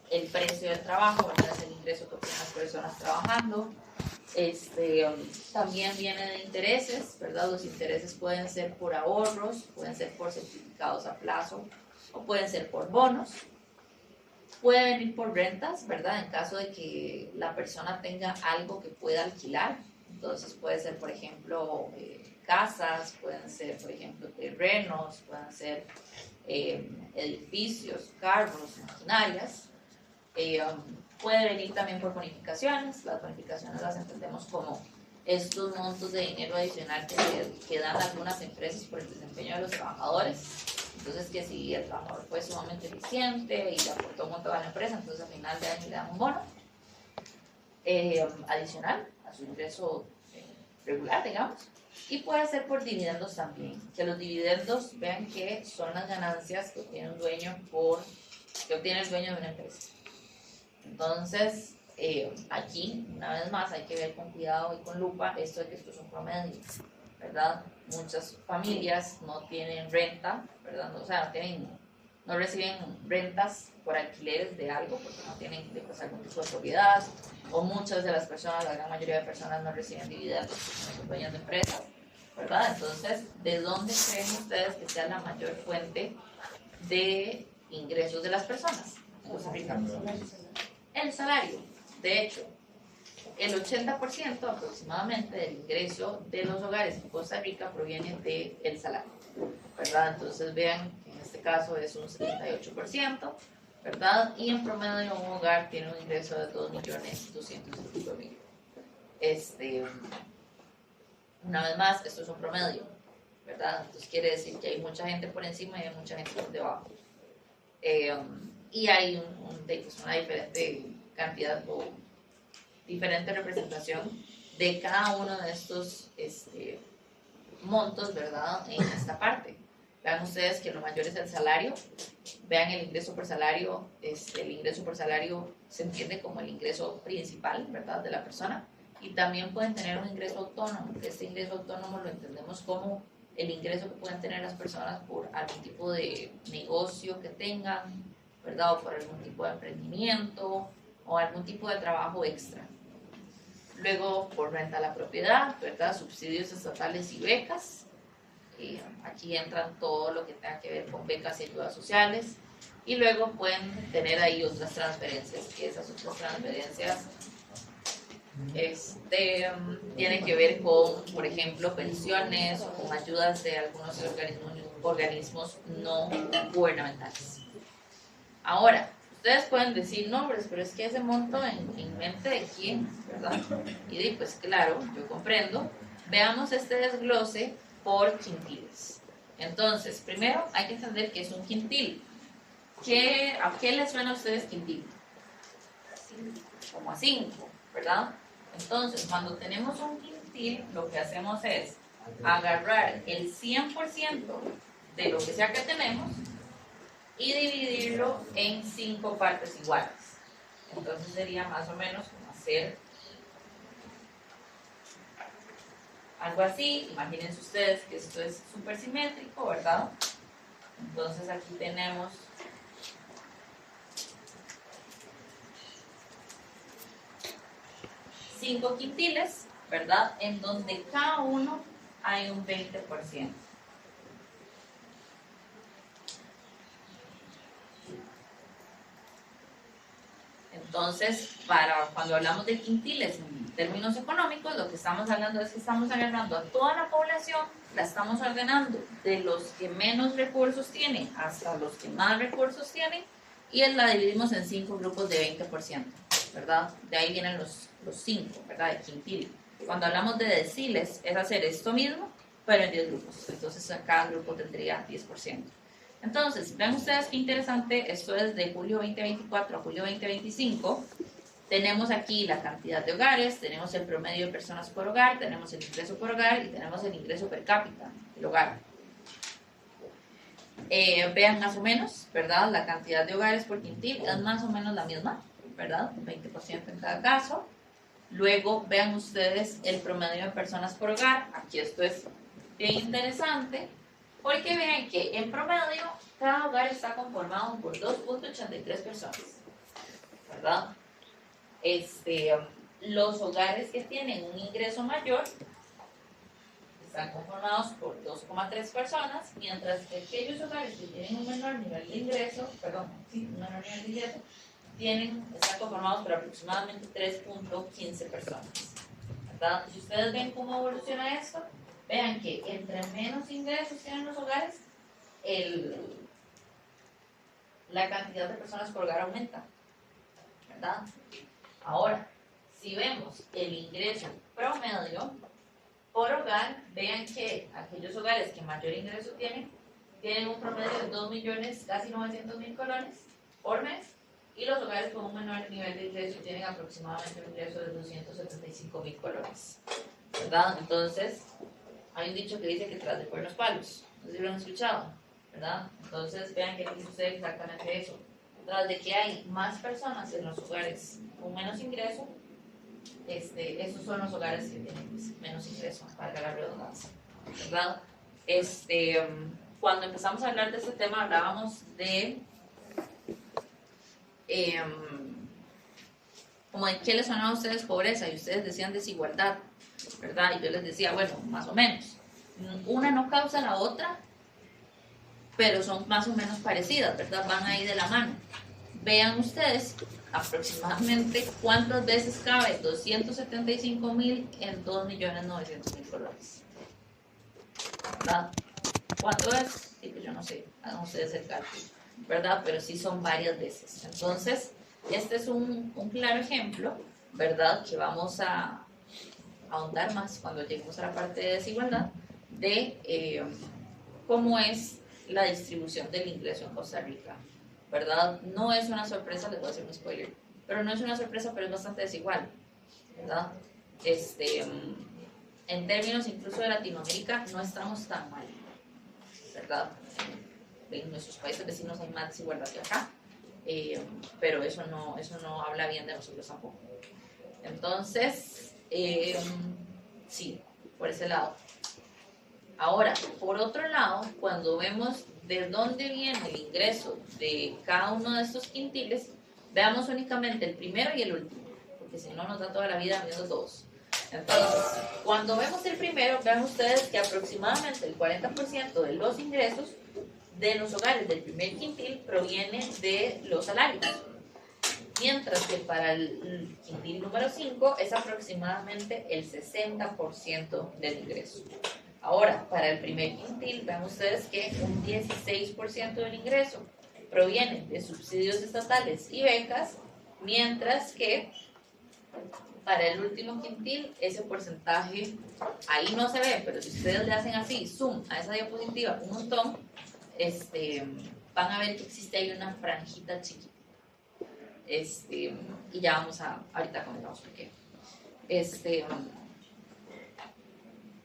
el precio del trabajo, ¿verdad? Es el ingreso que obtienen las personas trabajando. También viene de intereses, ¿verdad? Los intereses pueden ser por ahorros, pueden ser por certificados a plazo o pueden ser por bonos. Puede venir por rentas, ¿verdad? En caso de que la persona tenga algo que pueda alquilar. Entonces puede ser, por ejemplo, casas, pueden ser, por ejemplo, terrenos, pueden ser edificios, carros, maquinarias. Puede venir también por bonificaciones. Las bonificaciones las entendemos como estos montos de dinero adicional que dan algunas empresas por el desempeño de los trabajadores. Entonces, que si el trabajador fue sumamente eficiente y le aportó un montón a la empresa, entonces al final de año le dan un bono adicional a su ingreso regular, digamos. Y puede ser por dividendos también, que los dividendos, vean que son las ganancias que obtiene un dueño que obtiene el dueño de una empresa. Entonces, aquí, una vez más, hay que ver con cuidado y con lupa esto de que esto es un promedio, ¿verdad? Muchas familias no tienen renta, ¿verdad? O sea, no reciben rentas por alquileres de algo porque no tienen pues, algún tipo de propiedad, o muchas de las personas, la gran mayoría de personas no reciben dividendos porque son dueños de empresas, ¿verdad? Entonces, ¿de dónde creen ustedes que sea la mayor fuente de ingresos de las personas en Costa Rica? El salario. De hecho, el 80% aproximadamente del ingreso de los hogares en Costa Rica proviene del salario, ¿verdad? Entonces vean que en este caso es un 78%, ¿verdad? Y en promedio un hogar tiene un ingreso de 2.205.000. Una vez más, esto es un promedio, ¿verdad? Entonces quiere decir que hay mucha gente por encima y hay mucha gente por debajo. Y hay una diferente cantidad o diferente representación de cada uno de estos montos, ¿verdad? En esta parte. Vean ustedes que lo mayor es el salario. Vean el ingreso por salario. El ingreso por salario se entiende como el ingreso principal, ¿verdad? De la persona. Y también pueden tener un ingreso autónomo. Este ingreso autónomo lo entendemos como el ingreso que pueden tener las personas por algún tipo de negocio que tengan, ¿verdad? O por algún tipo de emprendimiento o algún tipo de trabajo extra. Luego, por renta a la propiedad, ¿verdad? Subsidios estatales y becas. Aquí entran todo lo que tenga que ver con becas y ayudas sociales. Y luego pueden tener ahí otras transferencias, que esas otras transferencias tienen que ver con, por ejemplo, pensiones o con ayudas de algunos organismos no gubernamentales. Ahora, ustedes pueden decir nombres, pero es que ese monto en mente de quién, ¿verdad? Y pues claro, yo comprendo. Veamos este desglose por quintiles. Entonces, primero hay que entender qué es un quintil. ¿A qué les suena a ustedes quintil? Como a 5, ¿verdad? Entonces, cuando tenemos un quintil, lo que hacemos es agarrar el 100% de lo que sea que tenemos y dividirlo en 5 partes iguales. Entonces sería más o menos como hacer algo así. Imagínense ustedes que esto es súper simétrico, ¿verdad? Entonces aquí tenemos cinco quintiles, ¿verdad? En donde cada uno hay un 20%. Entonces, cuando hablamos de quintiles en términos económicos, lo que estamos hablando es que estamos agarrando a toda la población, la estamos ordenando de los que menos recursos tienen hasta los que más recursos tienen y la dividimos en 5 grupos de 20%, ¿verdad? De ahí vienen los 5, ¿verdad? De quintil. Cuando hablamos de deciles, es hacer esto mismo, pero en 10 grupos. Entonces, cada grupo tendría 10%. Entonces, vean ustedes qué interesante, esto es de julio 2024 a julio 2025. Tenemos aquí la cantidad de hogares, tenemos el promedio de personas por hogar, tenemos el ingreso por hogar y tenemos el ingreso per cápita del hogar. Vean más o menos, ¿verdad? La cantidad de hogares por quintil es más o menos la misma, ¿verdad? Un 20% en cada caso. Luego, vean ustedes el promedio de personas por hogar. Aquí esto es bien interesante. Porque vean que en promedio cada hogar está conformado por 2.83 personas, ¿verdad? Los hogares que tienen un ingreso mayor están conformados por 2,3 personas, mientras que aquellos hogares que tienen un menor nivel de ingreso, están conformados por aproximadamente 3.15 personas, ¿verdad? Si ustedes ven cómo evoluciona esto, vean que entre menos ingresos tienen los hogares, la cantidad de personas por hogar aumenta, ¿verdad? Ahora, si vemos el ingreso promedio por hogar, vean que aquellos hogares que mayor ingreso tienen un promedio de 2.900.000 colones por mes, y los hogares con un menor nivel de ingreso tienen aproximadamente un ingreso de 275.000 colones, ¿verdad? Entonces, hay un dicho que dice que tras de cuernos palos, no sé si lo han escuchado, ¿verdad? Entonces vean que aquí sucede exactamente eso. Tras de que hay más personas en los hogares con menos ingreso, esos son los hogares que tienen menos ingreso, para la redundancia, ¿verdad? Cuando empezamos a hablar de este tema hablábamos de como de qué les sonaba a ustedes pobreza y ustedes decían desigualdad, ¿verdad? Y yo les decía, bueno, más o menos. Una no causa la otra, pero son más o menos parecidas, ¿verdad? Van ahí de la mano. Vean ustedes aproximadamente cuántas veces cabe 275.000 en 2.900.000 colones, ¿verdad? ¿Cuánto es? Sí, pues yo no sé, hagan ustedes el cálculo, ¿verdad? Pero sí son varias veces. Entonces, este es un claro ejemplo, ¿verdad? Que vamos a ahondar más cuando lleguemos a la parte de desigualdad, de cómo es la distribución del ingreso en Costa Rica, ¿verdad? No es una sorpresa, les voy a hacer un spoiler, pero no es una sorpresa, pero es bastante desigual, ¿verdad? En términos incluso de Latinoamérica, no estamos tan mal, ¿verdad? En nuestros países vecinos hay más desigualdad que acá, pero eso no habla bien de nosotros tampoco. Entonces, sí, por ese lado. Ahora, por otro lado, cuando vemos de dónde viene el ingreso de cada uno de estos quintiles, veamos únicamente el primero y el último, porque si no nos da toda la vida viendo todos. Entonces, cuando vemos el primero, vean ustedes que aproximadamente el 40% de los ingresos de los hogares del primer quintil proviene de los salarios, mientras que para el quintil número 5 es aproximadamente el 60% del ingreso. Ahora, para el primer quintil, vean ustedes que un 16% del ingreso proviene de subsidios estatales y becas, mientras que para el último quintil, ese porcentaje, ahí no se ve, pero si ustedes le hacen así, zoom a esa diapositiva un montón, van a ver que existe ahí una franjita chiquita. Y ya vamos a, ahorita comentamos por qué.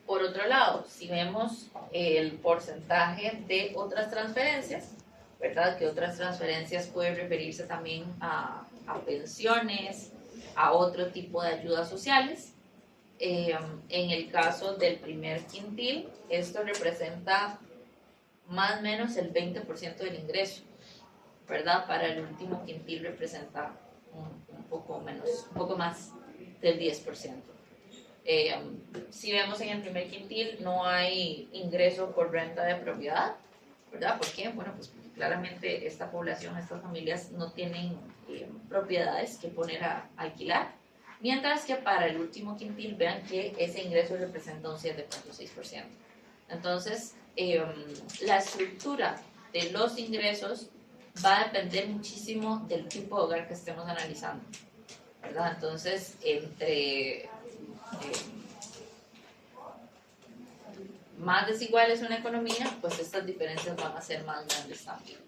Por otro lado, si vemos el porcentaje de otras transferencias, ¿verdad? Que otras transferencias pueden referirse también a pensiones, a otro tipo de ayudas sociales. En el caso del primer quintil, esto representa más o menos el 20% del ingreso, ¿verdad? Para el último quintil representa un poco menos, un poco más del 10%. Si vemos en el primer quintil, no hay ingreso por renta de propiedad, ¿verdad? ¿Por qué? Bueno, pues porque claramente esta población, estas familias no tienen propiedades que poner a alquilar, mientras que para el último quintil vean que ese ingreso representa un 7.6%. Entonces, la estructura de los ingresos va a depender muchísimo del tipo de hogar que estemos analizando, ¿verdad? Entonces, entre más desigual es una economía, pues estas diferencias van a ser más grandes también.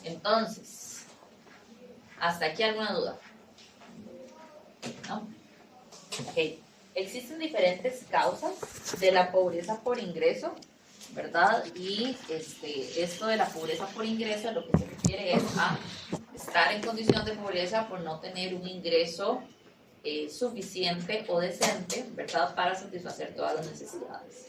Entonces, ¿hasta aquí alguna duda? ¿No? Ok. Existen diferentes causas de la pobreza por ingreso, ¿verdad? Y esto de la pobreza por ingreso lo que se refiere es a estar en condición de pobreza por no tener un ingreso suficiente o decente, ¿verdad? Para satisfacer todas las necesidades.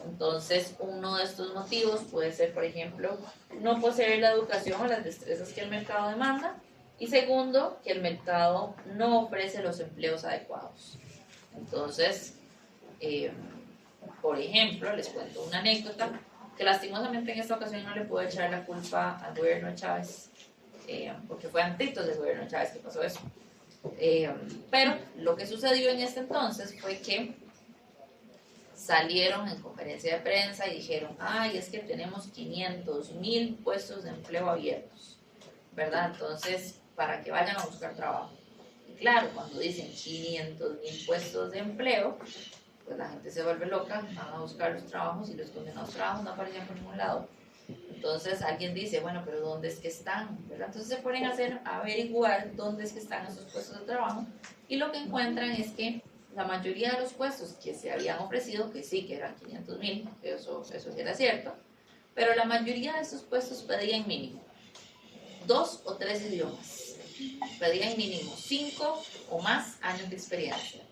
Entonces, uno de estos motivos puede ser, por ejemplo, no poseer la educación o las destrezas que el mercado demanda. Y segundo, que el mercado no ofrece los empleos adecuados. Entonces, por ejemplo, les cuento una anécdota que lastimosamente en esta ocasión no le puedo echar la culpa al gobierno de Chávez, porque fue antes del gobierno de Chávez que pasó eso. Pero lo que sucedió en este entonces fue que salieron en conferencia de prensa y dijeron, ay, es que tenemos 500,000 puestos de empleo abiertos, ¿verdad? Entonces, para que vayan a buscar trabajo. Y claro, cuando dicen 500,000 puestos de empleo, pues la gente se vuelve loca, van a buscar los trabajos y los condenados trabajos no aparecen por ningún lado. Entonces alguien dice, bueno, pero ¿dónde es que están? ¿Verdad? Entonces se ponen a averiguar dónde es que están esos puestos de trabajo y lo que encuentran es que la mayoría de los puestos que se habían ofrecido, que sí, que eran 500,000, eso sí era cierto, pero la mayoría de esos puestos pedían mínimo 2 o 3 idiomas, pedían mínimo 5 o más años de experiencia,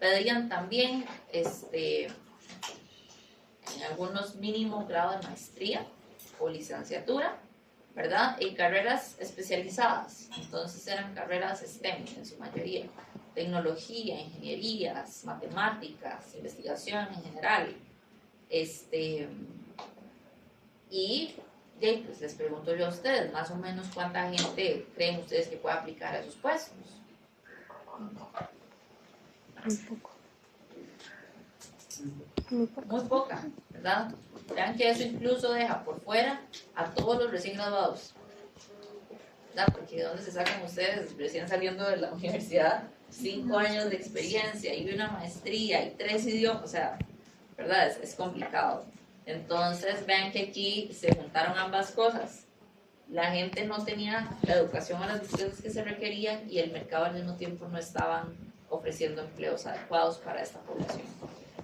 pedían también en algunos mínimo grado de maestría o licenciatura, ¿verdad? Y carreras especializadas, entonces eran carreras STEM en su mayoría, tecnología, ingenierías, matemáticas, investigación en general, y pues les pregunto yo a ustedes, más o menos cuánta gente creen ustedes que puede aplicar a esos puestos. Un poco. Muy poca, ¿verdad? Vean que eso incluso deja por fuera a todos los recién graduados, ¿verdad? Porque ¿de dónde se sacan ustedes recién saliendo de la universidad 5 años de experiencia y una maestría y 3 idiomas? O sea, ¿verdad? Es complicado. Entonces vean que aquí se juntaron ambas cosas. La gente no tenía la educación a las destrezas que se requerían y el mercado al mismo tiempo no estaban ofreciendo empleos adecuados para esta población.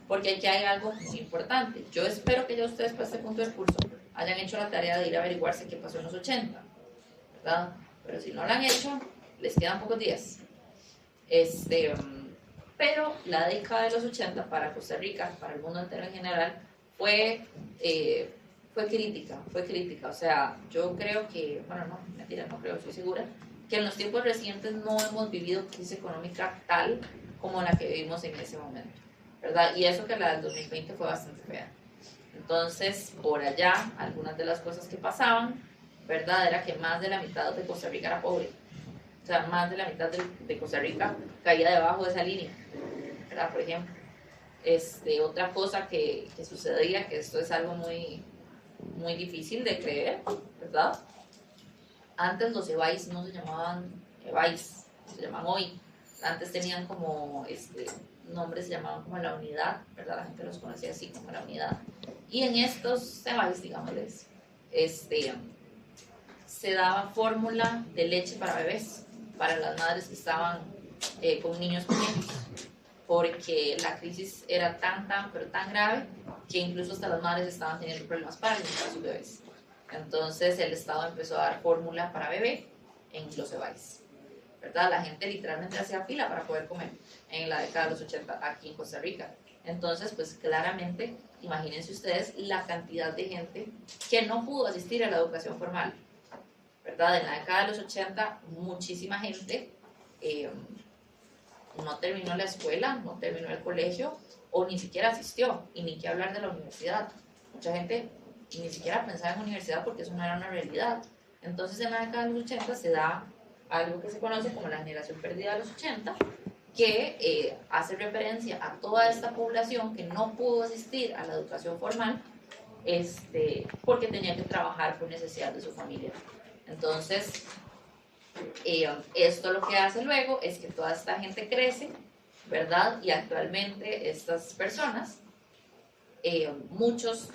Porque aquí hay algo muy importante. Yo espero que ya ustedes para este punto del curso hayan hecho la tarea de ir a averiguarse qué pasó en los 80, ¿verdad? Pero si no lo han hecho, les quedan pocos días. Pero la década de los 80 para Costa Rica, para el mundo entero en general, fue crítica. O sea, yo creo que, bueno, no, mentira, no creo, estoy segura, que en los tiempos recientes no hemos vivido crisis económica tal como la que vivimos en ese momento, ¿verdad? Y eso que la del 2020 fue bastante fea. Entonces, por allá, algunas de las cosas que pasaban, ¿verdad? Era que más de la mitad de Costa Rica era pobre. O sea, más de la mitad de Costa Rica caía debajo de esa línea, ¿verdad? Por ejemplo. Otra cosa que sucedía, que esto es algo muy, muy difícil de creer, ¿verdad? Antes los EBAIS no se llamaban EBAIS, se llaman hoy, Antes tenían como nombres, se llamaban como la unidad, ¿verdad? La gente los conocía así como la unidad. Y en estos cebales, digámosles, se daba fórmula de leche para bebés, para las madres que estaban con niños pequeños, porque la crisis era pero tan grave, que incluso hasta las madres estaban teniendo problemas para alimentar a sus bebés. Entonces el Estado empezó a dar fórmula para bebé en los cebales, ¿verdad? La gente literalmente hacía fila para poder comer en la década de los 80 aquí en Costa Rica. Entonces, pues claramente, imagínense ustedes la cantidad de gente que no pudo asistir a la educación formal, ¿verdad? En la década de los 80, muchísima gente no terminó la escuela, no terminó el colegio, o ni siquiera asistió, y ni que hablar de la universidad. Mucha gente ni siquiera pensaba en universidad porque eso no era una realidad. Entonces, en la década de los 80 se da algo que se conoce como la generación perdida de los 80, que hace referencia a toda esta población que no pudo asistir a la educación formal porque tenía que trabajar por necesidad de su familia. Entonces, esto lo que hace luego es que toda esta gente crece, ¿verdad? Y actualmente estas personas, muchos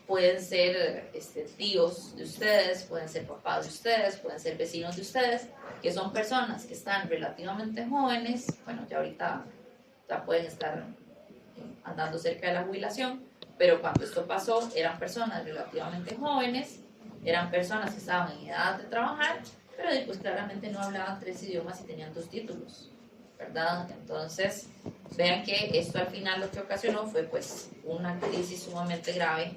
pueden ser tíos de ustedes, pueden ser papás de ustedes, pueden ser vecinos de ustedes, que son personas que están relativamente jóvenes, bueno, ya ahorita ya pueden estar andando cerca de la jubilación, pero cuando esto pasó eran personas relativamente jóvenes, eran personas que estaban en edad de trabajar, pero pues claramente no hablaban 3 idiomas y tenían 2 títulos, ¿verdad? Entonces, vean que esto al final lo que ocasionó fue pues una crisis sumamente grave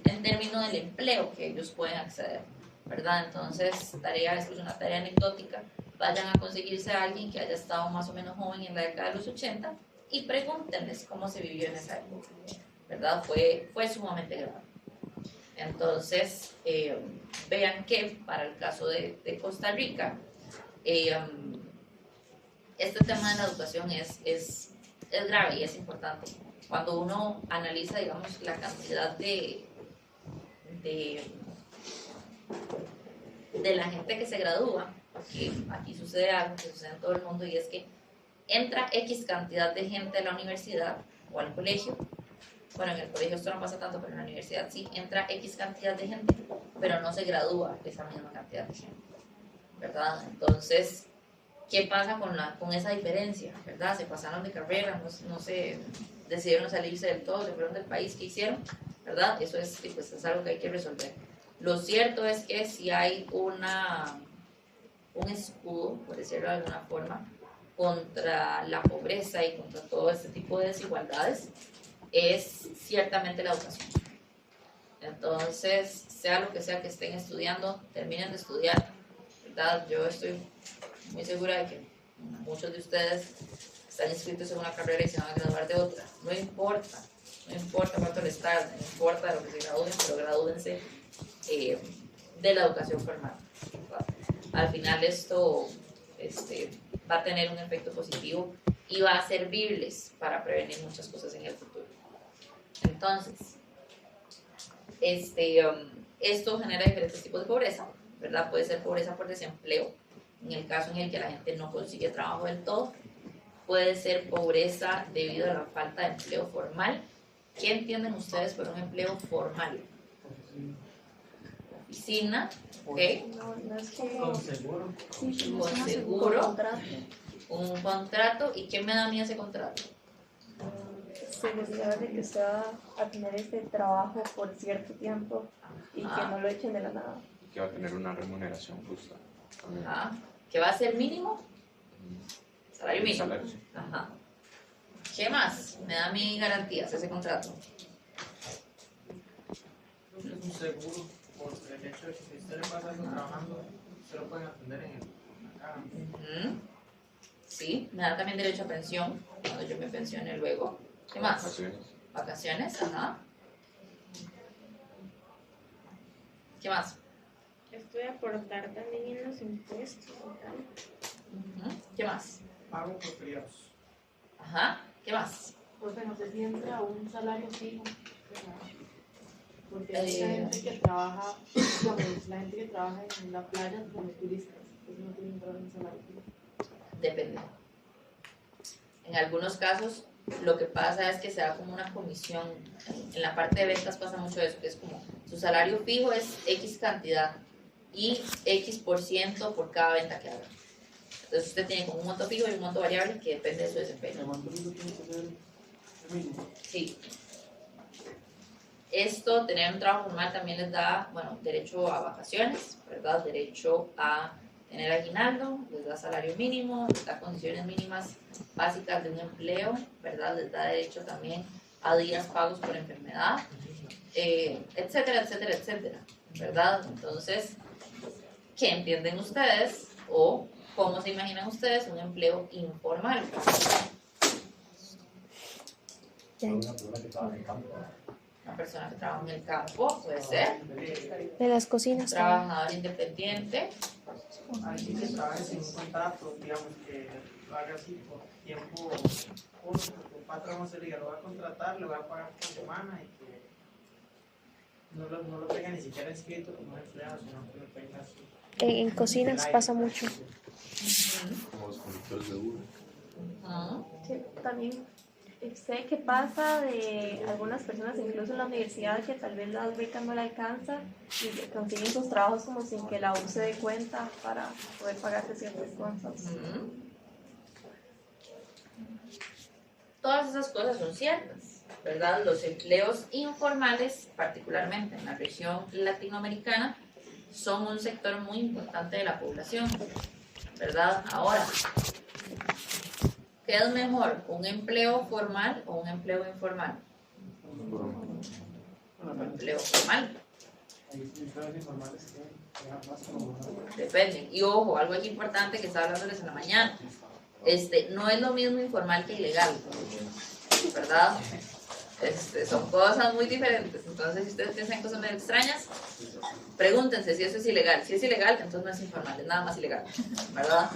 en términos del empleo que ellos pueden acceder, ¿verdad? Entonces, esto es una tarea anecdótica. Vayan a conseguirse a alguien que haya estado más o menos joven en la década de los 80 y pregúntenles cómo se vivió en esa época, ¿verdad? Fue sumamente grave. Entonces, vean que para el caso de Costa Rica, este tema de la educación es grave y es importante. Cuando uno analiza, digamos, la cantidad de la gente que se gradúa, porque aquí sucede algo que sucede en todo el mundo, y es que entra X cantidad de gente a la universidad o al colegio. Bueno, en el colegio esto no pasa tanto, pero en la universidad sí, entra X cantidad de gente, pero no se gradúa esa misma cantidad de gente, ¿verdad? Entonces, ¿qué pasa con esa diferencia, verdad? Se pasaron de carrera, no sé, decidieron salirse del todo, se fueron del país, ¿qué hicieron? ¿Verdad? Eso pues, es algo que hay que resolver. Lo cierto es que si hay un escudo, por decirlo de alguna forma, contra la pobreza y contra todo este tipo de desigualdades, es ciertamente la educación. Entonces, sea lo que sea que estén estudiando, terminen de estudiar, ¿verdad? Yo estoy muy segura de que muchos de ustedes están inscritos en una carrera y se van a graduar de otra. No importa cuánto les tarde, no importa lo que se gradúen, pero gradúense de la educación formal, ¿verdad? Al final esto va a tener un efecto positivo y va a servirles para prevenir muchas cosas en el futuro. Entonces, esto genera diferentes tipos de pobreza, ¿verdad? Puede ser pobreza por desempleo, en el caso en el que la gente no consigue trabajo del todo. Puede ser pobreza debido a la falta de empleo formal. ¿Qué entienden ustedes por un empleo formal? Oficina, ¿ok? No es como... Con seguro. Sí, Con es seguro. contrato. Un contrato. ¿Y qué me da a mí ese contrato? Seguridad de que usted va a tener este trabajo por cierto tiempo y que no lo echen de la nada. Que va a tener una remuneración justa. Ajá. ¿Qué va a ser mínimo? Salario mínimo. Salario, sí. Ajá. ¿Qué más me da mi garantías ese contrato? Creo que es un seguro por el hecho de que si usted le pasa algo trabajando, se lo pueden atender en la cara. Ujú. Sí, me da también derecho a pensión cuando yo me pensione luego. ¿Qué más? Vacaciones. Vacaciones, ajá. ¿Qué más? Esto de aportar también en los impuestos y tal. Ujú. ¿Qué más? Pago por feriados. Ajá. ¿Qué más? Profe, no sé si entra un salario fijo, porque hay mucha Eh. gente que trabaja, digamos, la gente que trabaja en la playa con los turistas, pues no tiene que entrar un salario fijo. Depende. En algunos casos lo que pasa es que se da como una comisión. En la parte de ventas pasa mucho eso, que es como su salario fijo es X cantidad y X% por cada venta que haga. Entonces usted tiene como un monto fijo y un monto variable que depende de su desempeño. ¿El monto fijo tiene que ser el mínimo? Sí. Esto, tener un trabajo formal también les da, bueno, derecho a vacaciones, ¿verdad? Derecho a tener aguinaldo, les da salario mínimo, les da condiciones mínimas básicas de un empleo, ¿verdad? Les da derecho también a días pagos por enfermedad, etcétera, etcétera, etcétera, ¿verdad? Entonces, ¿qué entienden ustedes o cómo se imaginan ustedes un empleo informal? Una persona que trabaja en el campo. Una persona que trabaja en el campo, puede ser. De las cocinas. Trabajador independiente. Alguien que trabaje sin un contrato, digamos, que lo haga así por tiempo corto, porque el patrón se le diga, lo va a contratar, lo va a pagar por semana y que no lo tenga ni siquiera escrito como empleado, sino que lo tenga así. En cocinas pasa mucho. Como los conductores de Uber. Sí, también sé que pasa de algunas personas, incluso en la universidad, que tal vez las becas no le alcanza y que consiguen sus trabajos como sin que la U se dé cuenta para poder pagarse ciertas cosas. Todas esas cosas son ciertas, ¿verdad? Los empleos informales, particularmente en la región latinoamericana, son un sector muy importante de la población, ¿verdad? Ahora, ¿qué es mejor, un empleo formal o un empleo informal? Un empleo formal. Hay empleos informales que ganan más como... Depende. Y ojo, algo aquí importante que estaba hablándoles en la mañana. No es lo mismo informal que ilegal, ¿verdad? Son cosas muy diferentes. Entonces, si ustedes piensan en cosas medio extrañas, pregúntense si eso es ilegal. Si es ilegal, entonces no es informal, es nada más ilegal, ¿verdad?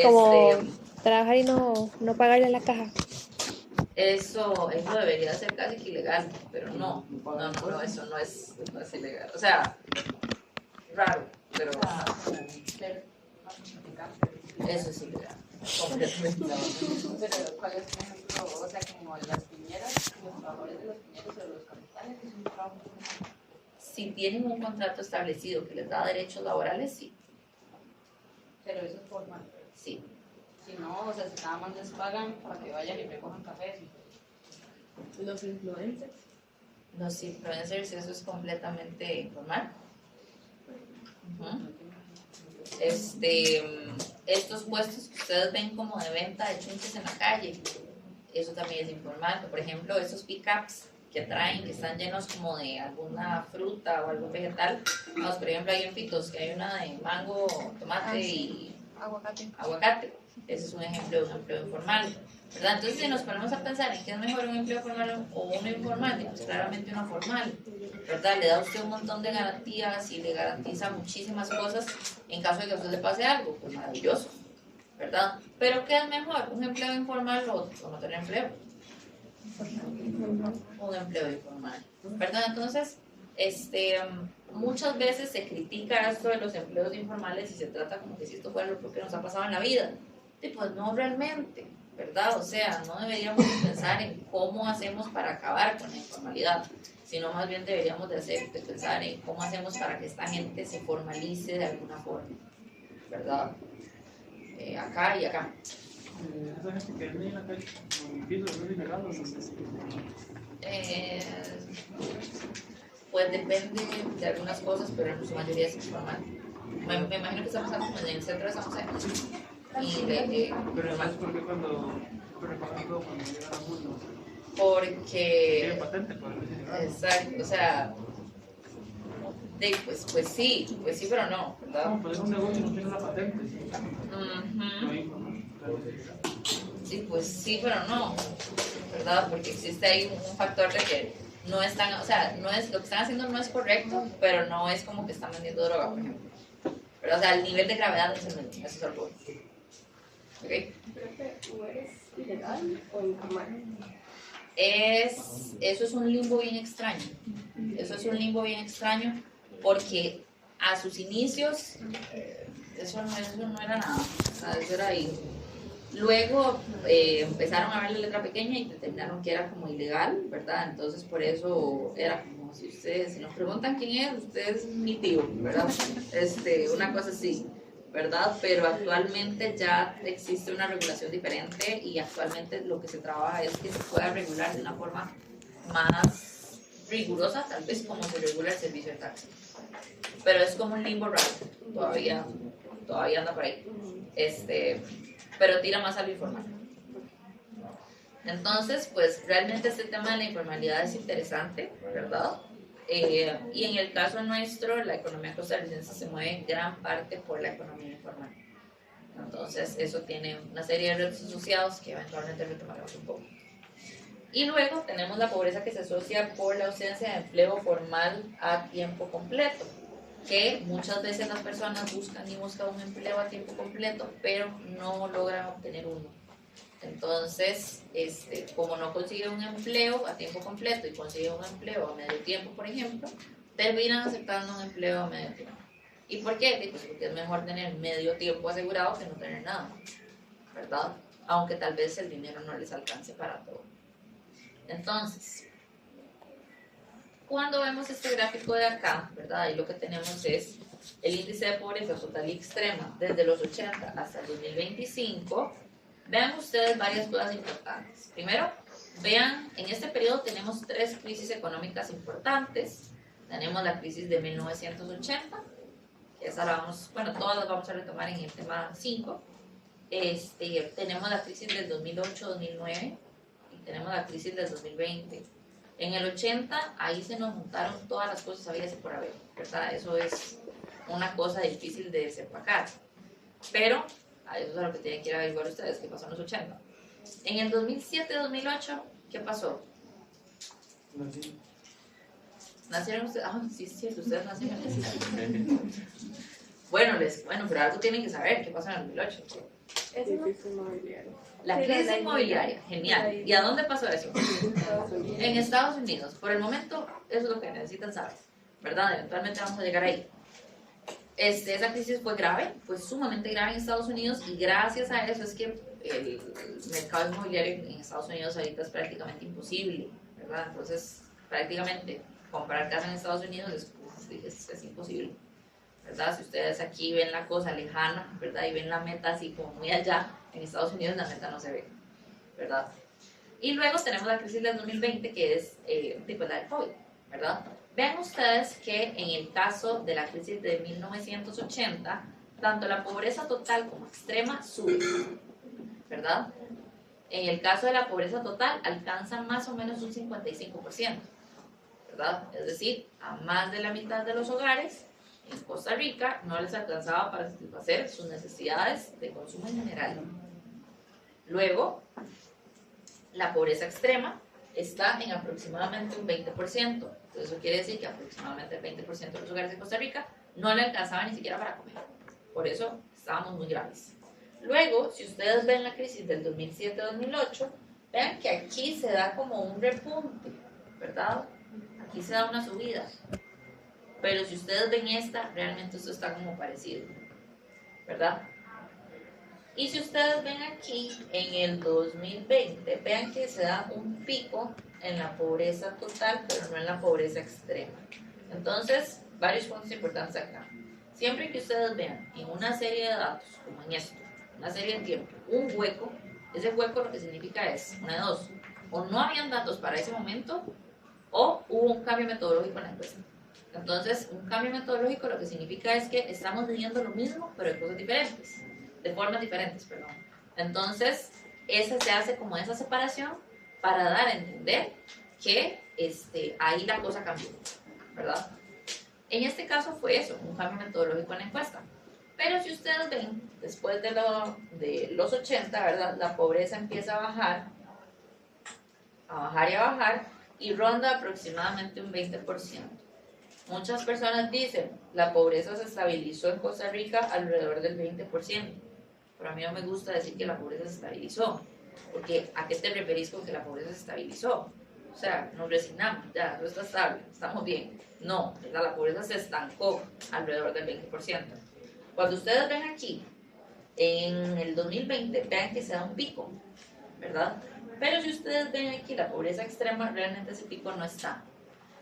Como trabajar y no pagarle a la caja. Eso debería ser casi que ilegal, pero no, eso no es ilegal. O sea, raro, pero eso es ilegal. Completamente. Pero, ¿cuál es un ejemplo? O sea, como las piñeras, los trabajadores de las piñeras o los capitales, es un trabajo. Si tienen un contrato establecido que les da derechos laborales, sí. Pero eso es formal. Sí. Si no, o sea, si nada más les pagan para que vayan y recojan café. Los influencers. Los influencers, eso es completamente informal. Estos puestos que ustedes ven como de venta de chunches en la calle, eso también es informal. Por ejemplo, esos pickups que traen, que están llenos como de alguna fruta o algún vegetal. Vamos, por ejemplo, hay en Pitos que hay una de mango, tomate y aguacate. Ese es un ejemplo de un empleo informal, ¿verdad? Entonces, si nos ponemos a pensar en qué es mejor un empleo formal o uno informal, pues claramente uno formal, ¿verdad? Le da a usted un montón de garantías y le garantiza muchísimas cosas en caso de que a usted le pase algo, pues maravilloso, ¿verdad? Pero ¿qué es mejor? ¿Un empleo informal o no tener empleo? Un empleo informal, ¿verdad? Entonces, muchas veces se critica esto de los empleos informales y se trata como que si esto fuera lo que nos ha pasado en la vida. Y pues no realmente, ¿verdad? O sea, no deberíamos pensar en cómo hacemos para acabar con la informalidad, sino más bien deberíamos de pensar en cómo hacemos para que esta gente se formalice de alguna forma, ¿verdad? Acá y acá. Esa gente que vende en la calle, en piso, ¿es ilegal o no sé si? Pues depende de algunas cosas, pero en su mayoría es informal. Me imagino que estamos como en el centro de San José. Pero además, ¿por qué cuando llegan a Mundo? Porque... Tiene patente, pues. Exacto, o sea... pues sí, pero no, ¿verdad? No, pues es un negocio, no tiene la patente. ¿Sí? Sí, pues sí, pero no, ¿verdad? Porque existe ahí un factor de que no están, o sea, lo que están haciendo no es correcto, pero no es como que están vendiendo droga, por ejemplo. Pero, o sea, el nivel de gravedad no es el mismo, eso es algo. ¿Ok? ¿Creo que Uber es ilegal o informal? Eso es un limbo bien extraño. Eso es un limbo bien extraño porque a sus inicios eso no era nada. O sea, eso era ahí. Luego empezaron a ver la letra pequeña y determinaron que era como ilegal, ¿verdad? Entonces por eso era como si nos preguntan quién es, usted es mi tío, ¿verdad? Una cosa así, ¿verdad? Pero actualmente ya existe una regulación diferente y actualmente lo que se trabaja es que se pueda regular de una forma más rigurosa, tal vez como se regula el servicio de taxi. Pero es como un limbo raro, todavía anda por ahí. Pero tira más a lo informal. Entonces, pues realmente este tema de la informalidad es interesante, ¿verdad? Y en el caso nuestro, la economía costarricense se mueve en gran parte por la economía informal. Entonces, eso tiene una serie de retos asociados que eventualmente retomaremos un poco. Y luego tenemos la pobreza que se asocia por la ausencia de empleo formal a tiempo completo, que muchas veces las personas buscan un empleo a tiempo completo, pero no logran obtener uno. Entonces, como no consiguen un empleo a tiempo completo y consiguen un empleo a medio tiempo, por ejemplo, terminan aceptando un empleo a medio tiempo. ¿Y por qué? Pues porque es mejor tener medio tiempo asegurado que no tener nada, ¿verdad? Aunque tal vez el dinero no les alcance para todo. Entonces, cuando vemos este gráfico de acá, ¿verdad? Ahí lo que tenemos es el índice de pobreza total y extrema desde los 80 hasta el 2025. Vean ustedes varias cosas importantes. Primero, vean, en este periodo tenemos 3 crisis económicas importantes. Tenemos la crisis de 1980, que esa la todas las vamos a retomar en el tema 5. Tenemos la crisis del 2008-2009 y tenemos la crisis del 2020. En el 80, ahí se nos juntaron todas las cosas habidas y por haber, ¿verdad? Eso es una cosa difícil de desempacar. Pero, eso es lo que tienen que ir a averiguar ustedes, qué pasó en los 80. En el 2007-2008, ¿qué pasó? ¿Nacieron ustedes? Ah, sí, es cierto, ustedes nacieron en el 2007. Bueno, pero algo tienen que saber, ¿qué pasó en el 2008? La crisis inmobiliaria, genial. ¿Y a dónde pasó eso? En Estados Unidos. Por el momento, eso es lo que necesitan saber, ¿verdad? Eventualmente vamos a llegar ahí. Esa crisis fue grave, fue sumamente grave en Estados Unidos y gracias a eso es que el mercado inmobiliario en Estados Unidos ahorita es prácticamente imposible, ¿verdad? Entonces, prácticamente comprar casa en Estados Unidos es imposible, ¿verdad? Si ustedes aquí ven la cosa lejana, ¿verdad? Y ven la meta así como muy allá, en Estados Unidos la meta no se ve, ¿verdad? Y luego tenemos la crisis del 2020, que es tipo la del COVID, ¿verdad? Vean ustedes que en el caso de la crisis de 1980, tanto la pobreza total como extrema sube, ¿verdad? En el caso de la pobreza total, alcanza más o menos un 55%, ¿verdad? Es decir, a más de la mitad de los hogares en Costa Rica no les alcanzaba para satisfacer sus necesidades de consumo en general. Luego, la pobreza extrema está en aproximadamente un 20%. Entonces, eso quiere decir que aproximadamente el 20% de los hogares de Costa Rica no le alcanzaba ni siquiera para comer. Por eso estábamos muy graves. Luego, si ustedes ven la crisis del 2007-2008, vean que aquí se da como un repunte, ¿verdad? Aquí se da una subida. Pero si ustedes ven esta, realmente esto está como parecido, ¿verdad? Y si ustedes ven aquí, en el 2020, vean que se da un pico en la pobreza total, pero no en la pobreza extrema. Entonces, varios puntos importantes acá. Siempre que ustedes vean en una serie de datos, como en esto, una serie de tiempo, un hueco, ese hueco lo que significa es, una de dos, o no habían datos para ese momento, o hubo un cambio metodológico en la encuesta. Entonces, un cambio metodológico lo que significa es que estamos midiendo lo mismo, pero de cosas diferentes, de formas diferentes, perdón. Entonces, esa se hace como esa separación para dar a entender que ahí la cosa cambió, ¿verdad? En este caso fue eso, un cambio metodológico en la encuesta. Pero si ustedes ven, después de los 80, ¿verdad? La pobreza empieza a bajar y a bajar, y ronda aproximadamente un 20%. Muchas personas dicen, la pobreza se estabilizó en Costa Rica alrededor del 20%. Pero a mí no me gusta decir que la pobreza se estabilizó, porque ¿a qué te referís con que la pobreza se estabilizó? O sea, nos resignamos, ya, no está estable, estamos bien. No, la pobreza se estancó alrededor del 20%. Cuando ustedes ven aquí En el 2020 vean que se da un pico, ¿verdad? Pero si ustedes ven aquí la pobreza extrema, realmente ese pico no está.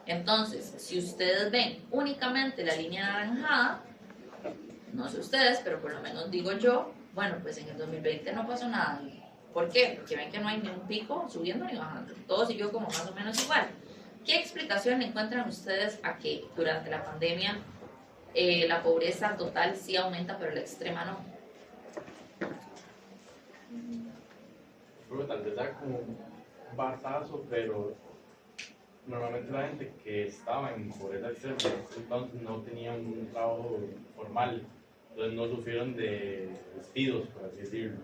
Entonces, si ustedes ven únicamente la línea anaranjada, no sé ustedes, pero por lo menos digo yo, bueno, pues en el 2020 no pasó nada. ¿Por qué? Porque ven que no hay ni un pico subiendo ni bajando. Todo siguió como más o menos igual. ¿Qué explicación encuentran ustedes a que durante la pandemia la pobreza total sí aumenta, pero la extrema no? Bueno, tal vez da como un batazo, pero normalmente la gente que estaba en pobreza extrema entonces no tenía un trabajo formal, entonces no sufrieron de despidos, por así decirlo.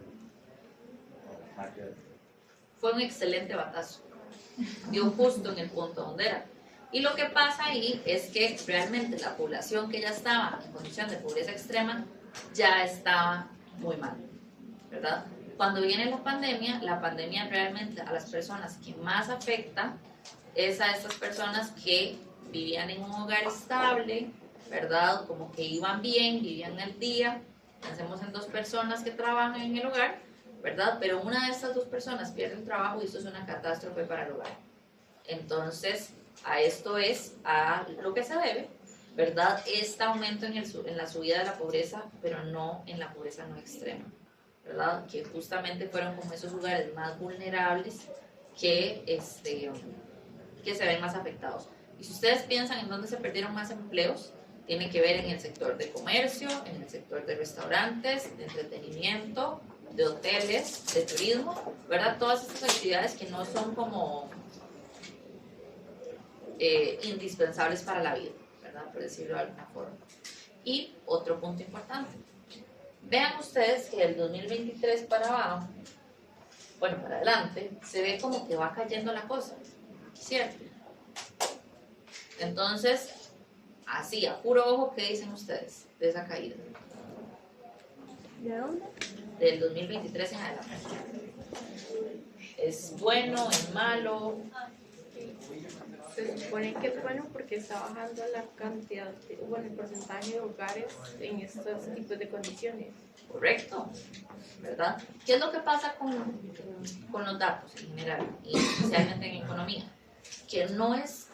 Fue un excelente batazo. Dio justo en el punto donde era. Y lo que pasa ahí es que realmente la población que ya estaba en condición de pobreza extrema ya estaba muy mal, ¿verdad? Cuando viene la pandemia realmente a las personas que más afecta es a estas personas que vivían en un hogar estable, ¿verdad? Como que iban bien, vivían al día. Pensemos en 2 personas que trabajan en el hogar, ¿verdad? Pero una de estas 2 personas pierde el trabajo y esto es una catástrofe para el hogar. Entonces, a esto es a lo que se debe, ¿verdad? Este aumento en la subida de la pobreza, pero no en la pobreza no extrema, ¿verdad? Que justamente fueron como esos lugares más vulnerables que se ven más afectados. Y si ustedes piensan en dónde se perdieron más empleos, tiene que ver en el sector de comercio, en el sector de restaurantes, de entretenimiento, de hoteles, de turismo, ¿verdad? Todas estas actividades que no son como indispensables para la vida, ¿verdad? Por decirlo de alguna forma. Y otro punto importante. Vean ustedes que del 2023 para abajo, bueno, para adelante, se ve como que va cayendo la cosa, ¿cierto? Entonces, así, a puro ojo, ¿qué dicen ustedes de esa caída? ¿De dónde? Del 2023 en adelante. ¿Es bueno? ¿Es malo? Se supone que es bueno porque está bajando la cantidad, el porcentaje de hogares en estos tipos de condiciones. Correcto, ¿verdad? ¿Qué es lo que pasa con los datos en general, y especialmente en economía? Que no es,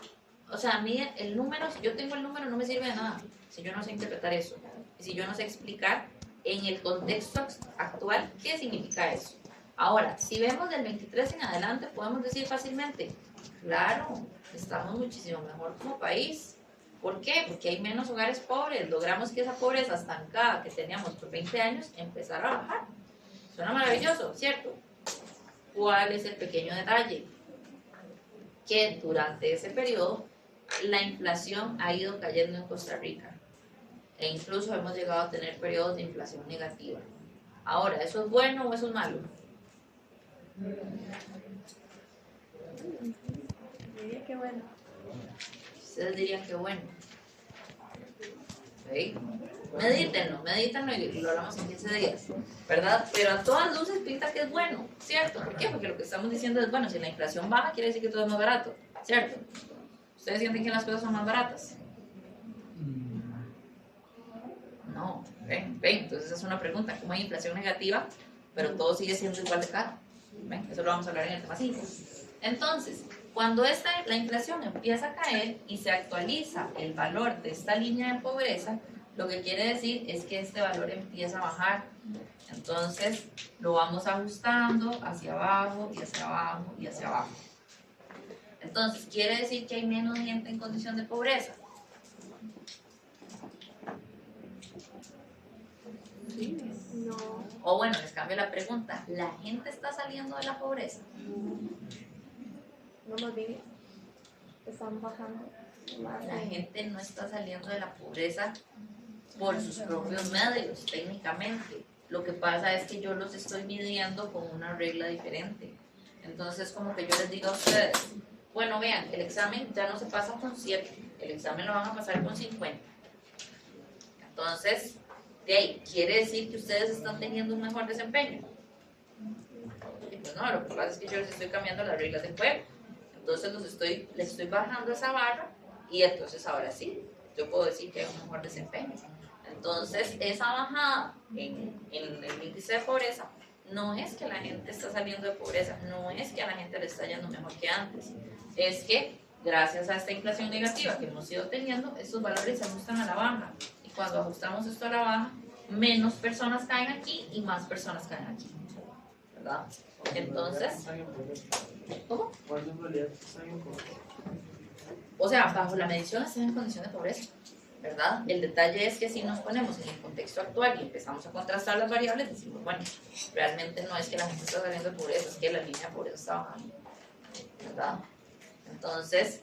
o sea, a mí el número, si yo tengo el número no me sirve de nada, si yo no sé interpretar eso, y si yo no sé explicar en el contexto actual qué significa eso. Ahora, si vemos del 23 en adelante, podemos decir fácilmente, claro, estamos muchísimo mejor como país. ¿Por qué? Porque hay menos hogares pobres. Logramos que esa pobreza estancada que teníamos por 20 años empezara a bajar. Suena maravilloso, ¿cierto? ¿Cuál es el pequeño detalle? Que durante ese periodo la inflación ha ido cayendo en Costa Rica. E incluso hemos llegado a tener periodos de inflación negativa. Ahora, ¿eso es bueno o eso es malo? Diría que bueno. Ustedes dirían que bueno. ¿Sí? Medítenlo y lo hablamos en 15 días, ¿verdad? Pero a todas luces pinta que es bueno, ¿cierto? ¿Por qué? Porque lo que estamos diciendo es, bueno, si la inflación baja, quiere decir que todo es más barato, ¿cierto? ¿Ustedes sienten que las cosas son más baratas? No, ven, entonces esa es una pregunta, ¿cómo hay inflación negativa, pero todo sigue siendo igual de caro? ¿Ven? Eso lo vamos a hablar en el tema 5. Entonces, cuando la inflación empieza a caer y se actualiza el valor de esta línea de pobreza, lo que quiere decir es que este valor empieza a bajar. Entonces, lo vamos ajustando hacia abajo y hacia abajo y hacia abajo. Entonces, ¿quiere decir que hay menos gente en condición de pobreza? Sí. No. O bueno, les cambio la pregunta. ¿La gente está saliendo de la pobreza? No, más bien están bajando más. La gente no está saliendo de la pobreza por sus propios medios, técnicamente. Lo que pasa es que yo los estoy midiendo con una regla diferente. Entonces, como que yo les digo a ustedes, bueno, vean, el examen ya no se pasa con 7, el examen lo van a pasar con 50. Entonces, de ahí, ¿quiere decir que ustedes están teniendo un mejor desempeño? Y pues no, lo que pasa es que yo les estoy cambiando las reglas del juego. Entonces les estoy bajando esa barra y entonces ahora sí, yo puedo decir que hay un mejor desempeño. Entonces, esa bajada en el índice de pobreza no es que la gente está saliendo de pobreza, no es que a la gente le está yendo mejor que antes, es que gracias a esta inflación negativa que hemos ido teniendo, estos valores se ajustan a la baja. Y cuando ajustamos esto a la baja, menos personas caen aquí y más personas caen aquí, ¿verdad? Entonces, ¿cómo? O sea, bajo la medición están en condición de pobreza, ¿verdad? El detalle es que si nos ponemos en el contexto actual y empezamos a contrastar las variables, decimos, bueno, realmente no es que la gente está saliendo de pobreza, es que la línea de pobreza está bajando, ¿verdad? Entonces,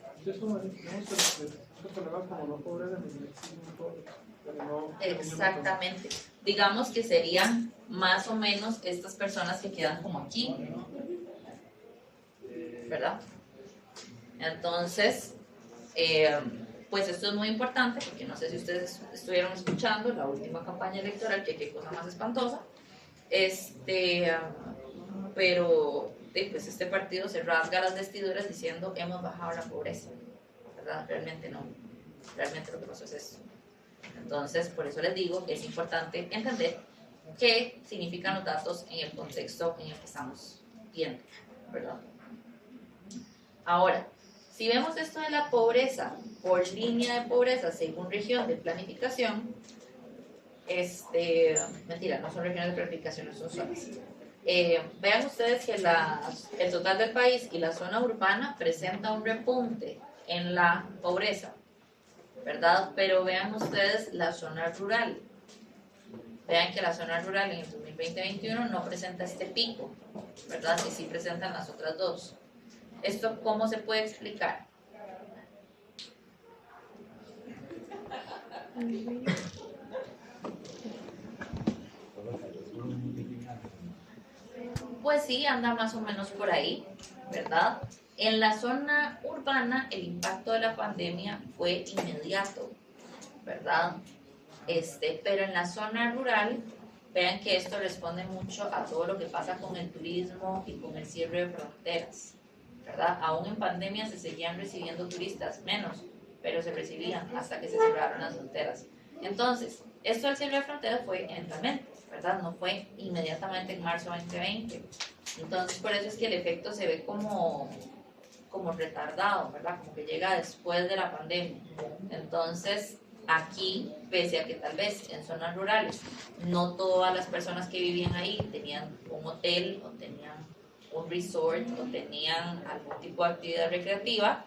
exactamente, digamos que serían más o menos estas personas que quedan como aquí, ¿verdad? Entonces, pues esto es muy importante porque no sé si ustedes estuvieron escuchando la última campaña electoral, que qué cosa más espantosa, pero pues este partido se rasga las vestiduras diciendo hemos bajado la pobreza, ¿verdad? Realmente no, realmente lo que pasó es esto. Entonces, por eso les digo que es importante entender qué significan los datos en el contexto en el que estamos viendo, ¿verdad? Ahora, si vemos esto de la pobreza por línea de pobreza según región de planificación, mentira, no son regiones de planificación, son zonas. Vean ustedes que el total del país y la zona urbana presenta un repunte en la pobreza, ¿verdad? Pero vean ustedes la zona rural. Vean que la zona rural en el 2020-21 no presenta este pico, ¿verdad? Que sí presentan las otras dos. ¿Esto cómo se puede explicar? Pues sí, anda más o menos por ahí, ¿verdad? En la zona urbana el impacto de la pandemia fue inmediato, ¿verdad? Pero en la zona rural, vean que esto responde mucho a todo lo que pasa con el turismo y con el cierre de fronteras, ¿verdad? Aún en pandemia se seguían recibiendo turistas, menos, pero se recibían hasta que se cerraron las fronteras. Entonces, esto del cierre de fronteras fue eventualmente, ¿verdad? No fue inmediatamente en marzo 2020. Entonces, por eso es que el efecto se ve como retardado, ¿verdad? Como que llega después de la pandemia. Entonces, aquí, pese a que tal vez en zonas rurales no todas las personas que vivían ahí tenían un hotel o tenían un resort o tenían algún tipo de actividad recreativa,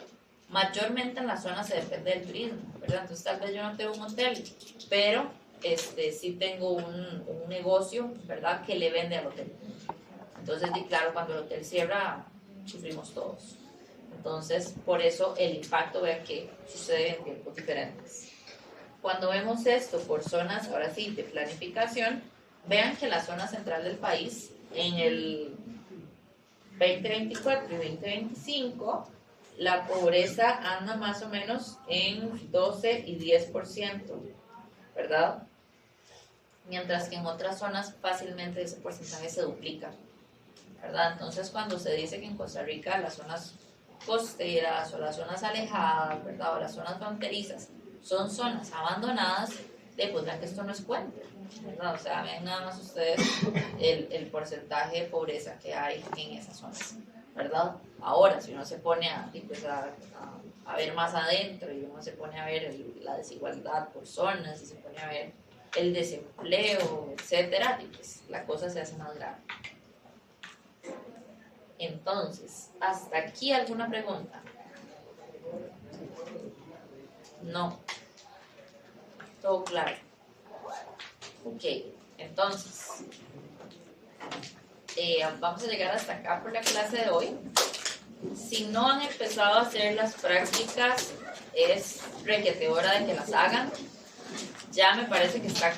mayormente en la zona se depende del turismo, ¿verdad? Entonces tal vez yo no tengo un hotel, pero sí tengo un negocio, ¿verdad? Que le vende al hotel. Entonces, claro, cuando el hotel cierra, sufrimos todos. Entonces, por eso el impacto, vean que sucede en tiempos diferentes. Cuando vemos esto por zonas, ahora sí, de planificación, vean que la zona central del país en el 2024 y 2025, la pobreza anda más o menos en 12 y 10%, ¿verdad? Mientras que en otras zonas fácilmente ese porcentaje se duplica, ¿verdad? Entonces, cuando se dice que en Costa Rica las zonas costeras o las zonas alejadas, ¿verdad? O las zonas fronterizas son zonas abandonadas, pues vean que esto no es cuento, ¿verdad? O sea, vean nada más ustedes el porcentaje de pobreza que hay en esas zonas, ¿verdad? Ahora, si uno se pone a ver más adentro y uno se pone a ver la desigualdad por zonas y se pone a ver el desempleo, etcétera, pues la cosa se hace más grave. Entonces, ¿hasta aquí alguna pregunta? No. Todo claro. Ok, entonces, vamos a llegar hasta acá por la clase de hoy. Si no han empezado a hacer las prácticas, es requete hora de que las hagan. Ya me parece que está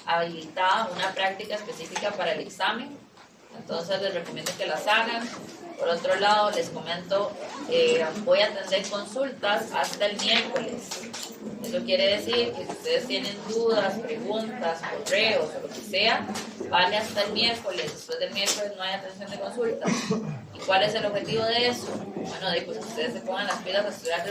habilitada una práctica específica para el examen. Entonces les recomiendo que las hagan. Por otro lado, les comento, voy a atender consultas hasta el miércoles. Eso quiere decir que si ustedes tienen dudas, preguntas, correos o lo que sea, vale hasta el miércoles. Después del miércoles no hay atención de consultas. ¿Y cuál es el objetivo de eso? Bueno, pues ustedes se pongan las pilas a estudiar